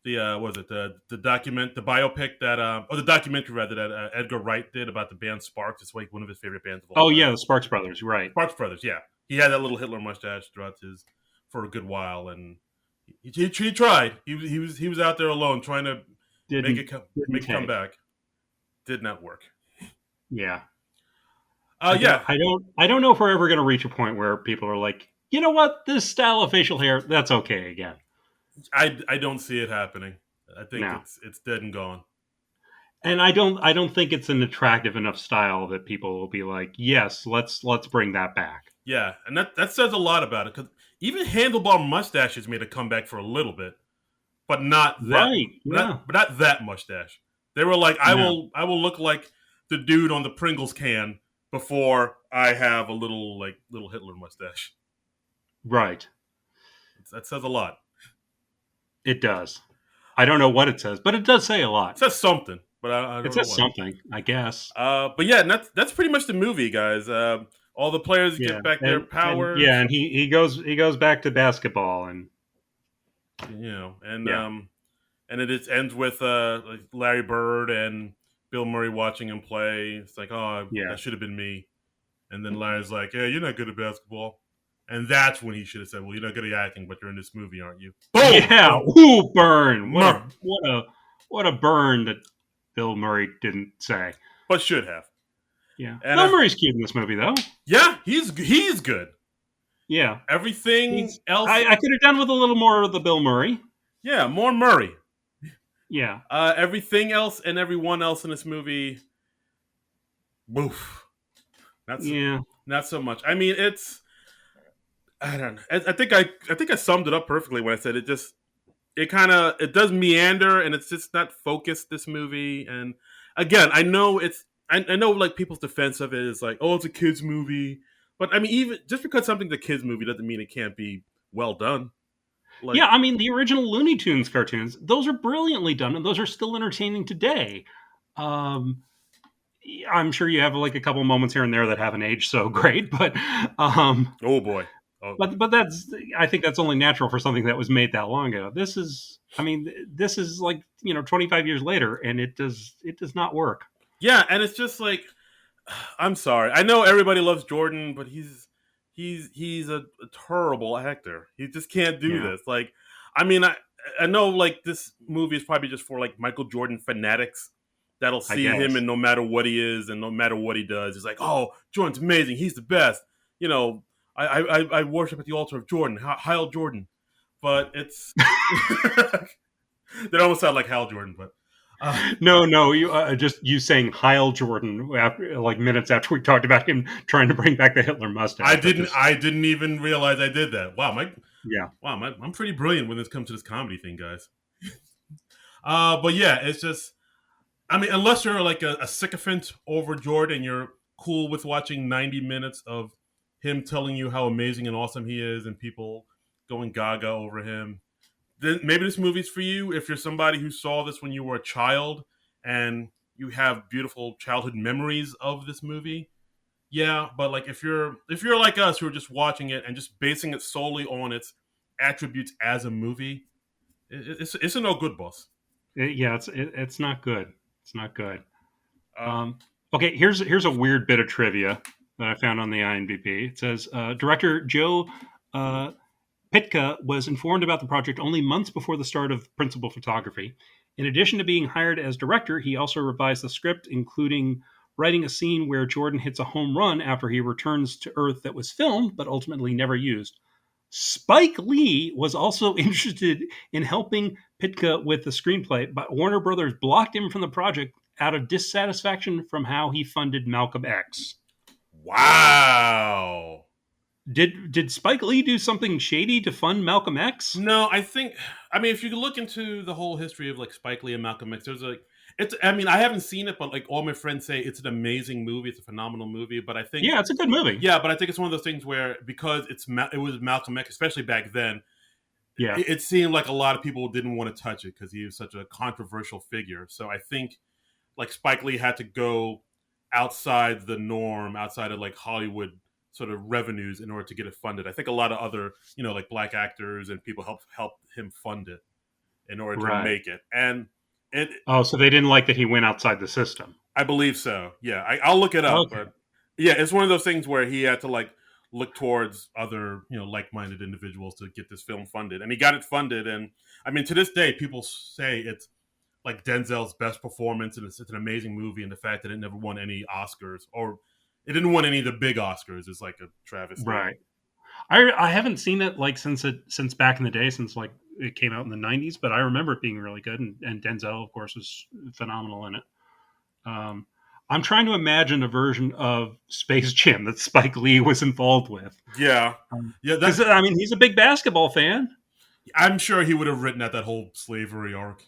what was it the biopic that or the documentary rather that Edgar Wright did about the band Sparks. It's like one of his favorite bands of all Oh, time. yeah, the Sparks Brothers, right? Sparks Brothers, yeah. He had that little Hitler mustache throughout his for a good while, and he tried. He was out there alone trying to Didn't make didn't it come take. back. Did not work. Yeah, Yeah, I don't know if we're ever going to reach a point where people are like, you know what, this style of facial hair, that's okay again. I don't see it happening. I think No. it's dead and gone. And I don't think it's an attractive enough style that people will be like, yes, let's bring that back. Yeah, and that says a lot about it because even handlebar mustaches made a comeback for a little bit, but not that, Right? Yeah. but not that mustache. They were like, No. I will look like the dude on the Pringles can before I have a little Hitler mustache. Right. That says a lot. It does. I don't know what it says, but it does say a It lot. says something, but I It don't know says what. something, I guess. But yeah, and that's pretty much the movie, guys. All the players Yeah. get back their And yeah, powers, and he goes back to basketball and you know, yeah. and it just ends with like Larry Bird and Bill Murray watching him play. It's like, oh, Yeah. that should have been me. And then Larry's like, yeah, you're not good at basketball. And that's when he should have said, well, you're not good at acting, but you're in this movie, aren't you? Boom, Yeah. boom, Ooh, burn. murk. What a burn that Bill Murray didn't say. But should have. Yeah. And Bill Murray's cute in this movie though. yeah, he's good. Yeah. Everything He's else, I could have done with a little more of the Bill Murray. yeah, more Murray. Yeah. Everything else and everyone else in this movie, boof. That's Yeah. not so much. I mean, it's I don't know. I think I summed it up perfectly when I said it kind of it does meander and it's just not focused this movie. And again, I know like people's defense of it is like, oh, it's a kids movie, but I mean, even just because something's a kids movie doesn't mean it can't be well done. Like, Yeah, I mean the original Looney Tunes cartoons, those are brilliantly done and those are still entertaining today. Um I'm sure you have like a couple moments here and there that haven't aged so great, um oh boy, oh but that's I think that's only natural for something that was made that long ago. This is like, 25 years later and it does not work. yeah, and it's just like I'm sorry. I know everybody loves Jordan, but he's a terrible actor. He just can't do Yeah, this. Like, I mean, I know like this movie is probably just for like Michael Jordan fanatics that'll I see him guess. and no matter what he is and no matter what he does, it's like, oh, Jordan's amazing. He's the best. You know, I worship at the altar of Jordan, Heil Jordan. But it's they almost sound like Hal Jordan, but No, no, you saying Heil Jordan after, like minutes after we talked about him trying to bring back the Hitler mustache. That just I didn't even realize I did that. yeah. I'm pretty brilliant when this comes to this comedy thing, guys. But yeah, it's just I mean, unless you're like a sycophant over Jordan, you're cool with watching 90 minutes of him telling you how amazing and awesome he is, and people going gaga over him. Then maybe this movie's for you. If you're somebody who saw this when you were a child and you have beautiful childhood memories of this movie, yeah, but like if you're like us who are just watching it and just basing it solely on its attributes as a movie, it's a no good, boss. Yeah, it's not good. It's not good. Uh, Um, okay, here's a weird bit of trivia that I found on the IMDb. It says director Joe uh, Pitka was informed about the project only months before the start of principal photography. In addition to being hired as director, he also revised the script, including writing a scene where Jordan hits a home run after he returns to Earth that was filmed but ultimately never used. Spike Lee was also interested in helping Pitka with the screenplay, but Warner Brothers blocked him from the project out of dissatisfaction from how he funded Malcolm X. wow. Did Spike Lee do something shady to fund Malcolm X? No, I mean if you look into the whole history of like Spike Lee and Malcolm X, there's like it's I mean I haven't seen it, but like all my friends say it's an amazing movie, it's a phenomenal movie. But I think Yeah, it's a good movie. yeah, but I think it's one of those things where because it was Malcolm X, especially back then, Yeah, it seemed like a lot of people didn't want to touch it because he was such a controversial figure. So I think like Spike Lee had to go outside the norm, outside of like Hollywood sort of revenues in order to get it funded. I think a lot of other, like black actors and people helped him fund it in order to right. make it. And it Oh, so they didn't like that he went outside the system. I believe so. Yeah, I'll look it up, Okay. but yeah, it's one of those things where he had to like look towards other, like-minded individuals to get this film funded, and he got it funded. And I mean, to this day, people say it's like Denzel's best performance, and it's an amazing movie. And the fact that it never won any Oscars, or it didn't win any of the big Oscars, is like a travesty. Right. I haven't seen it like since back in the day, since like it came out in the '90s, but I remember it being really good, and Denzel, of course, was phenomenal in it. Um, I'm trying to imagine a version of Space Jam that Spike Lee was involved with. Yeah, yeah. Because, I mean, he's a big basketball fan. I'm sure he would have written at that whole slavery arc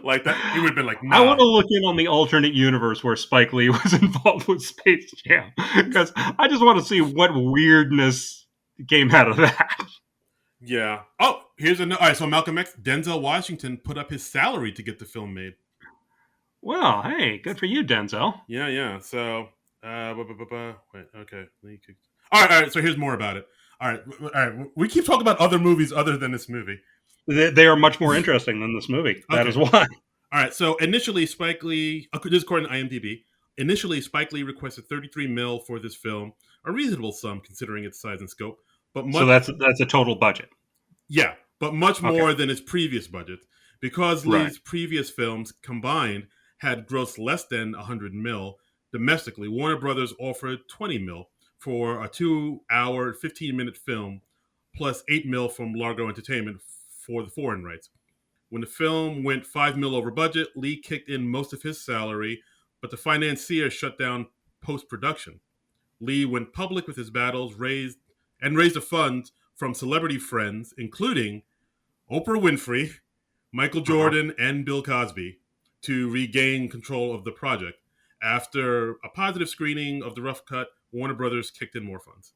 like that. He would have been like, I want nah. to look in on the alternate universe where Spike Lee was involved with Space Jam because I just want to see what weirdness came out of that. Yeah. Oh, here's another. All right, so Malcolm X, Denzel Washington put up his salary to get the film made. Well, hey, good for you, Denzel. Yeah, yeah. So, wait, okay. All right. So here's more about it. All right. We keep talking about other movies other than this movie. They are much more interesting than this movie. That Okay. is why. All right. So initially, Spike Lee, this is according to IMDb. Initially, Spike Lee requested 33 mil for this film, a reasonable sum considering its size and scope, but So much, that's a total budget. yeah, but much Okay. more than his previous budget, because Right. Lee's previous films combined had grossed less than 100 mil domestically. Warner Brothers offered 20 mil for a 2-hour, 15-minute film, plus 8 mil from Largo Entertainment for the foreign rights. When the film went 5 mil over budget, Lee kicked in most of his salary, but the financier shut down post production. Lee went public with his battles, raised the funds from celebrity friends, including Oprah Winfrey, Michael Uh-huh. Jordan, and Bill Cosby, to regain control of the project. After a positive screening of the rough cut, Warner Brothers kicked in more funds.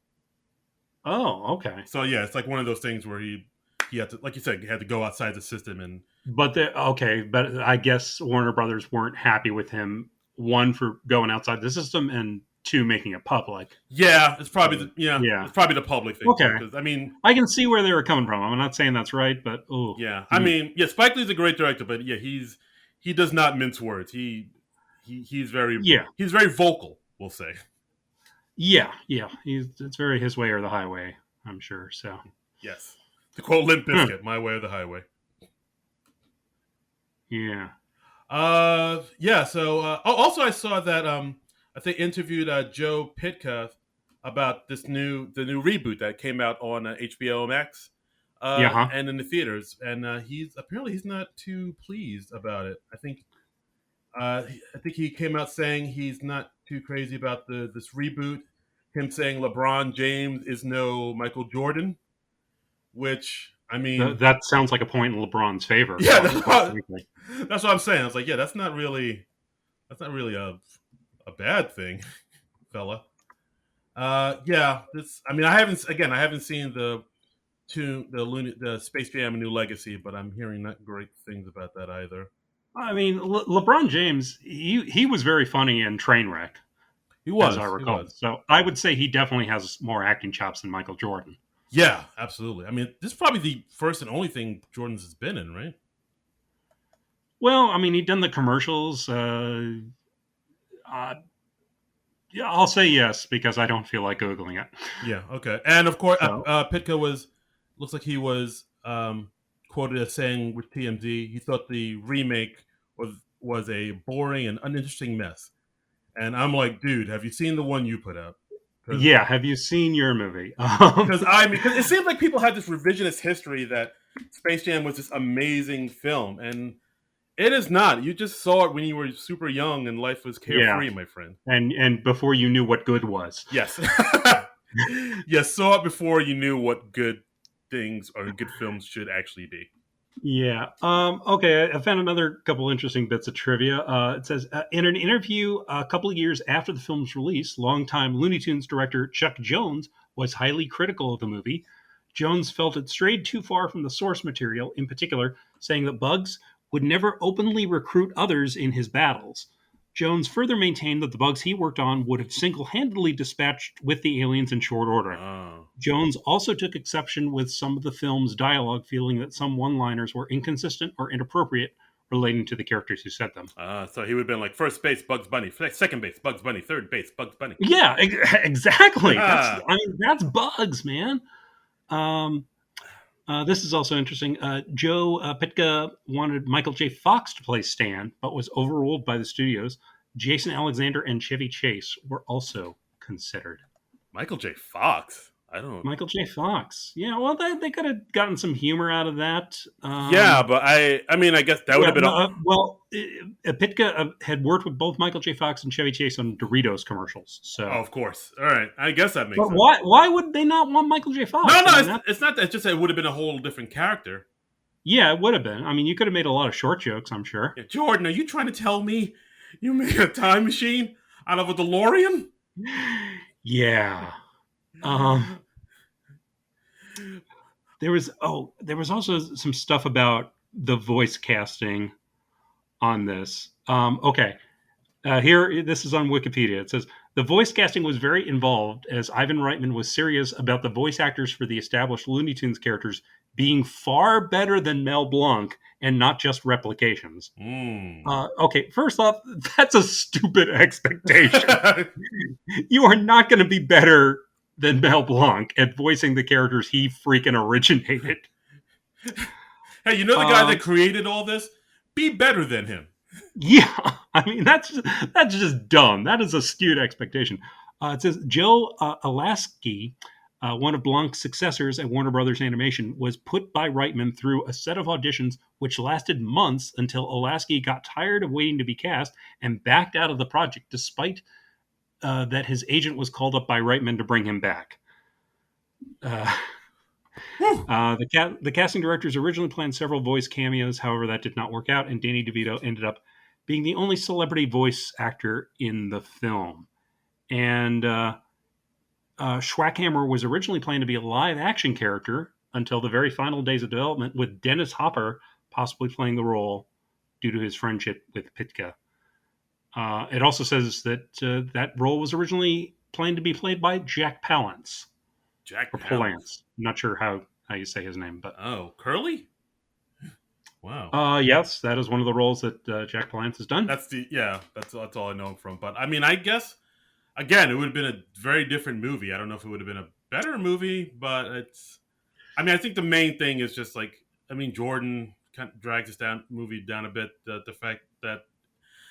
Oh, okay. So yeah, it's like one of those things where he had to, like you said, he had to go outside the system and But I guess Warner Brothers weren't happy with him. One, for going outside the system, and two, making it public. yeah, it's probably So, it's yeah. probably the public thing too. Okay. Because I mean, I can see where they were coming from. I'm not saying that's right, but yeah, I mean, yeah, Spike Lee's a great director, but yeah, he does not mince words. He's very yeah, vocal. We'll say yeah. It's very his way or the highway. I'm sure. So, yes. To quote Limp hmm. Bizkit, "My way or the highway." Yeah. Yeah. So, also I saw that I think interviewed Joe Pitka about the new reboot that came out on HBO Max, Yeah. Huh. and in the theaters, and he's not too pleased about it. I think he came out saying he's not too crazy about this reboot. Him saying LeBron James is no Michael Jordan, which I mean, That sounds like a point in LeBron's favor. yeah, Quite frankly. that's what I'm saying. I was like, yeah, that's not really a bad thing, fella. Yeah, this. I mean, I haven't seen the Space Jam: A New Legacy, but I'm hearing not great things about that either. I mean, LeBron James, he was very funny in Trainwreck, as I He recall. was. So I would say he definitely has more acting chops than Michael Jordan. Yeah, absolutely. I mean, this is probably the first and only thing Jordan's has been in, right? Well, I mean, he'd done the commercials. Uh, yeah, I'll say yes because I don't feel like googling it. Yeah. Okay. And of course, So Pitka looks like he was quoted as saying with TMZ he thought the remake was a boring and uninteresting mess. And I'm like, dude, have you seen the one you put out? yeah, have you seen your movie? Because it seems like people had this revisionist history that Space Jam was this amazing film, and it is not. You just saw it when you were super young and life was Yeah, carefree, my friend. and before you knew what good was. Yes, you saw it before you knew what good things or good films should actually be. Yeah. Okay. I found another couple interesting bits of trivia. It says in an interview a couple of years after the film's release, longtime Looney Tunes director Chuck Jones was highly critical of the movie. Jones felt it strayed too far from the source material, in particular, saying that Bugs would never openly recruit others in his battles. Jones further maintained that the bugs he worked on would have single handedly dispatched with the aliens in short order. Oh, Jones also took exception with some of the film's dialogue, feeling that some one liners were inconsistent or inappropriate relating to the characters who said them. so he would have been like first base Bugs Bunny, second base Bugs Bunny, third base Bugs Bunny. Yeah, exactly. Ah, That's Bugs, man. Um, this is also interesting. Joe Pitka wanted Michael J. Fox to play Stan, but was overruled by the studios. Jason Alexander and Chevy Chase were also considered. Michael J. Fox. I don't. Michael J. Fox. Yeah, well, they could have gotten some humor out of that. Yeah, but I mean, I guess that would Yeah, have been. no, well, Pitka had worked with both Michael J. Fox and Chevy Chase on Doritos commercials. Oh, So, of course. All right, I guess that makes but sense. why would they not want Michael J. No, Fox? I no, mean, it's, that it's not that. It's just that it would have been a whole different character. yeah, it would have been. I mean, you could have made a lot of short jokes, I'm sure. Yeah, Jordan, are you trying to tell me you made a time machine out of a DeLorean? Yeah. There was also some stuff about the voice casting on this. Okay, here, this is on Wikipedia. It says the voice casting was very involved as Ivan Reitman was serious about the voice actors for the established Looney Tunes characters being far better than Mel Blanc and not just replications. Mm. Okay, first off, that's a stupid expectation. You are not going to be better than Mel Blanc at voicing the characters he freaking originated. Hey, you know the guy that created all this? Be better than him. Yeah, I mean that's just dumb. That is a skewed expectation. It says Joe Alasky, one of Blanc's successors at Warner Brothers Animation, was put by Reitman through a set of auditions which lasted months until Alasky got tired of waiting to be cast and backed out of the project, despite that his agent was called up by Reitman to bring him back. The casting directors originally planned several voice cameos, however, that did not work out, and Danny DeVito ended up being the only celebrity voice actor in the film. And Schwackhammer was originally planned to be a live action character until the very final days of development, with Dennis Hopper possibly playing the role due to his friendship with Pitka. It also says that that role was originally planned to be played by Jack Palance. Jack Or Palance. Palance. I'm not sure how you say his name, but Oh, Curly? Wow. yes, that is one of the roles that Jack Palance has done. That's all I know him from. But I mean, I guess again, it would have been a very different movie. I don't know if it would have been a better movie, but it's. I mean, I think the main thing is just like I mean, Jordan kind of drags this movie down a bit. The fact that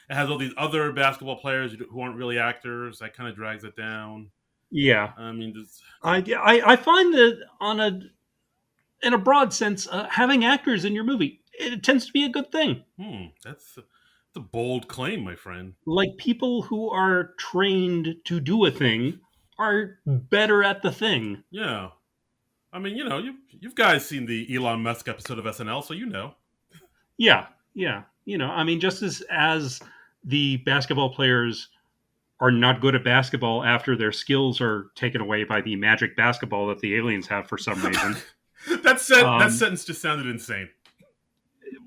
it has all these other basketball players who aren't really actors that kind of drags it down. Yeah, I mean, I find that in a broad sense, having actors in your movie, it tends to be a good thing. That's a bold claim, my friend. Like people who are trained to do a thing are better at the thing. Yeah. I mean, you've guys seen the Elon Musk episode of SNL, so you know. Yeah, yeah. I mean, just as the basketball players are not good at basketball after their skills are taken away by the magic basketball that the aliens have for some reason. That sentence just sounded insane.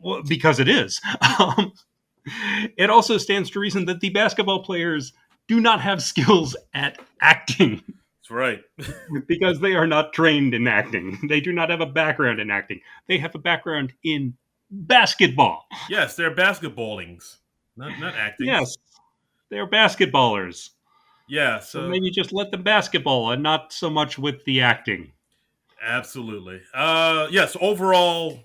Well, because it is. It also stands to reason that the basketball players do not have skills at acting. That's right. Because they are not trained in acting. They do not have a background in acting. They have a background in basketball. Yes, they're basketballings, not acting. Yes, they're basketballers. Yeah, so maybe just let them basketball and not so much with the acting. Absolutely. Yes, overall,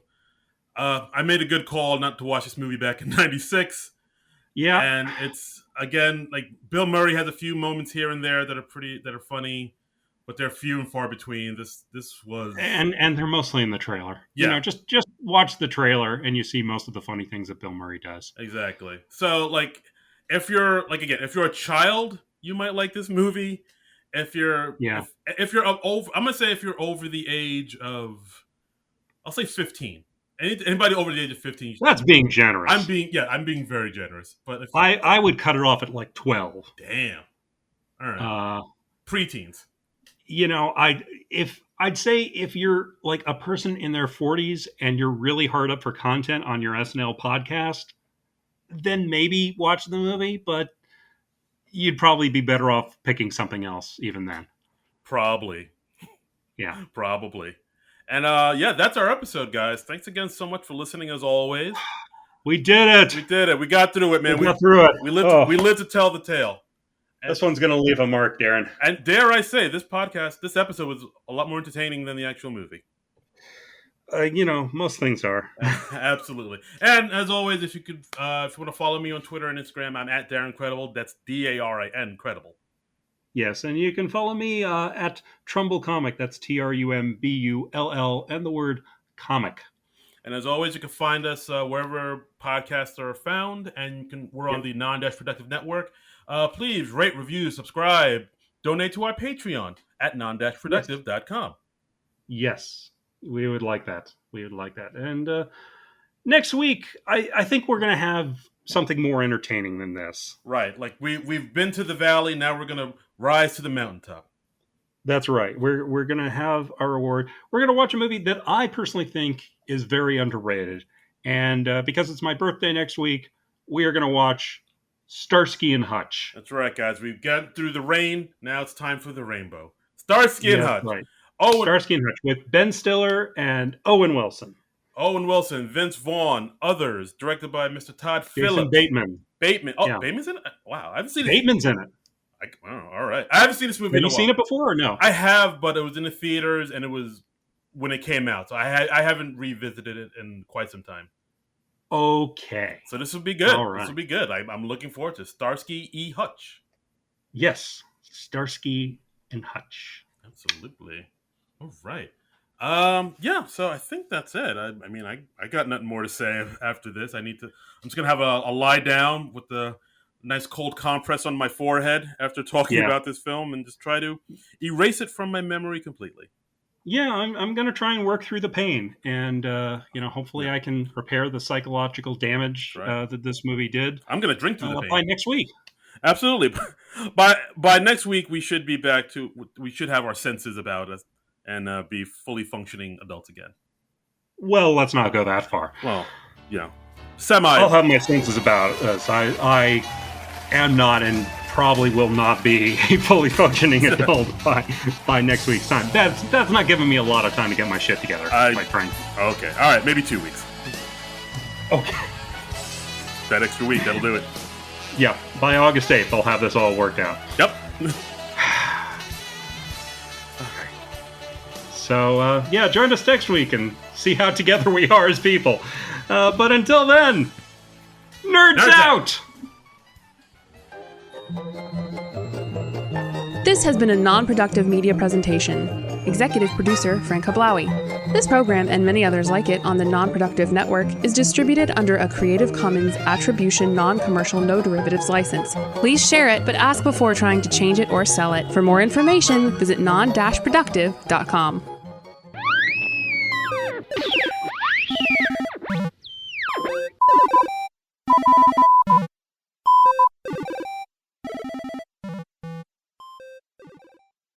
I made a good call not to watch this movie back in '96. Yeah, and it's again like Bill Murray has a few moments here and there that are funny, but they're few and far between. This was and they're mostly in the trailer. Yeah, just watch the trailer and you see most of the funny things that Bill Murray does. Exactly. So like, if you're a child, you might like this movie. If you're if you're over, I'm gonna say if you're over the age of, I'll say 15. Anybody over the age of 15. That's being generous. I'm being very generous. But if I would cut it off at like 12. Damn. All right. Preteens. I'd say if you're like a person in their 40s and you're really hard up for content on your SNL podcast, then maybe watch the movie, but you'd probably be better off picking something else even then. Probably. Yeah. Probably. And that's our episode, guys. Thanks again so much for listening, as always. We did it. We did it. We got through it, man. We got through it. We lived to tell the tale. And this one's going to leave a mark, Darren. And dare I say, this episode was a lot more entertaining than the actual movie. Most things are. Absolutely. And as always, if you want to follow me on Twitter and Instagram, I'm at Darren Credible. That's DARIN Credible. Yes, and you can follow me at Trumbull Comic. That's Trumbull, and the word comic. And as always, you can find us wherever podcasts are found, and we're on Yep. the Non-Productive Network. Please rate, review, subscribe, donate to our Patreon at Yes. Non-Productive.com. Yes. We would like that. We would like that. And next week, I think we're going to have something more entertaining than this. Right, like we've been to the valley, now we're gonna rise to the mountaintop. That's right. We're going to have our award. We're going to watch a movie that I personally think is very underrated, and because it's my birthday next week, we are going to watch Starsky and Hutch. That's right, guys. We've gotten through the rain. Now it's time for the rainbow. Starsky and Yes, Hutch. right. Owen, Starsky and Hutch with Ben Stiller and Owen Wilson, Owen Wilson, Vince Vaughn, others. Directed by Mr. Todd Jason Phillips. Bateman. Bateman. Oh, Yeah. Bateman's in it? Wow, I haven't seen it. Bateman's in it. All right. I haven't seen this movie Have in a you while. seen it before or no? I have, but it was in the theaters, and it was when it came out. So I haven't revisited it in quite some time. Okay. So this will be good. All right. This will be good. I'm looking forward to Starsky E. Hutch. Yes, Starsky and Hutch. Absolutely. All right. Yeah, so I think that's it. I mean, I got nothing more to say after this. I'm just gonna have a lie down with the nice cold compress on my forehead after talking about this film and just try to erase it from my memory completely. Yeah, I'm going to try and work through the pain, and hopefully I can repair the psychological damage that this movie did. I'm going to drink through the pain by next week. Absolutely. By next week, we should be back to. We should have our senses about us and be fully functioning adults again. Well, let's not go that far. Well, semi. I'll have my senses about us. I am not and probably will not be a fully functioning adult by next week's time. That's not giving me a lot of time to get my shit together, my friend. Okay. All right. Maybe 2 weeks. Okay. That extra week, that'll do it. Yeah. By August 8th, I'll have this all worked out. Yep. Okay. So, join us next week and see how together we are as people. But until then, nerds out! This has been a non-productive media presentation. Executive producer Frank Hablawi. This program and many others like it on the Non-Productive Network is distributed under a Creative Commons Attribution Non-Commercial No Derivatives license. Please share it, but ask before trying to change it or sell it. For more information, visit Non-Productive.com.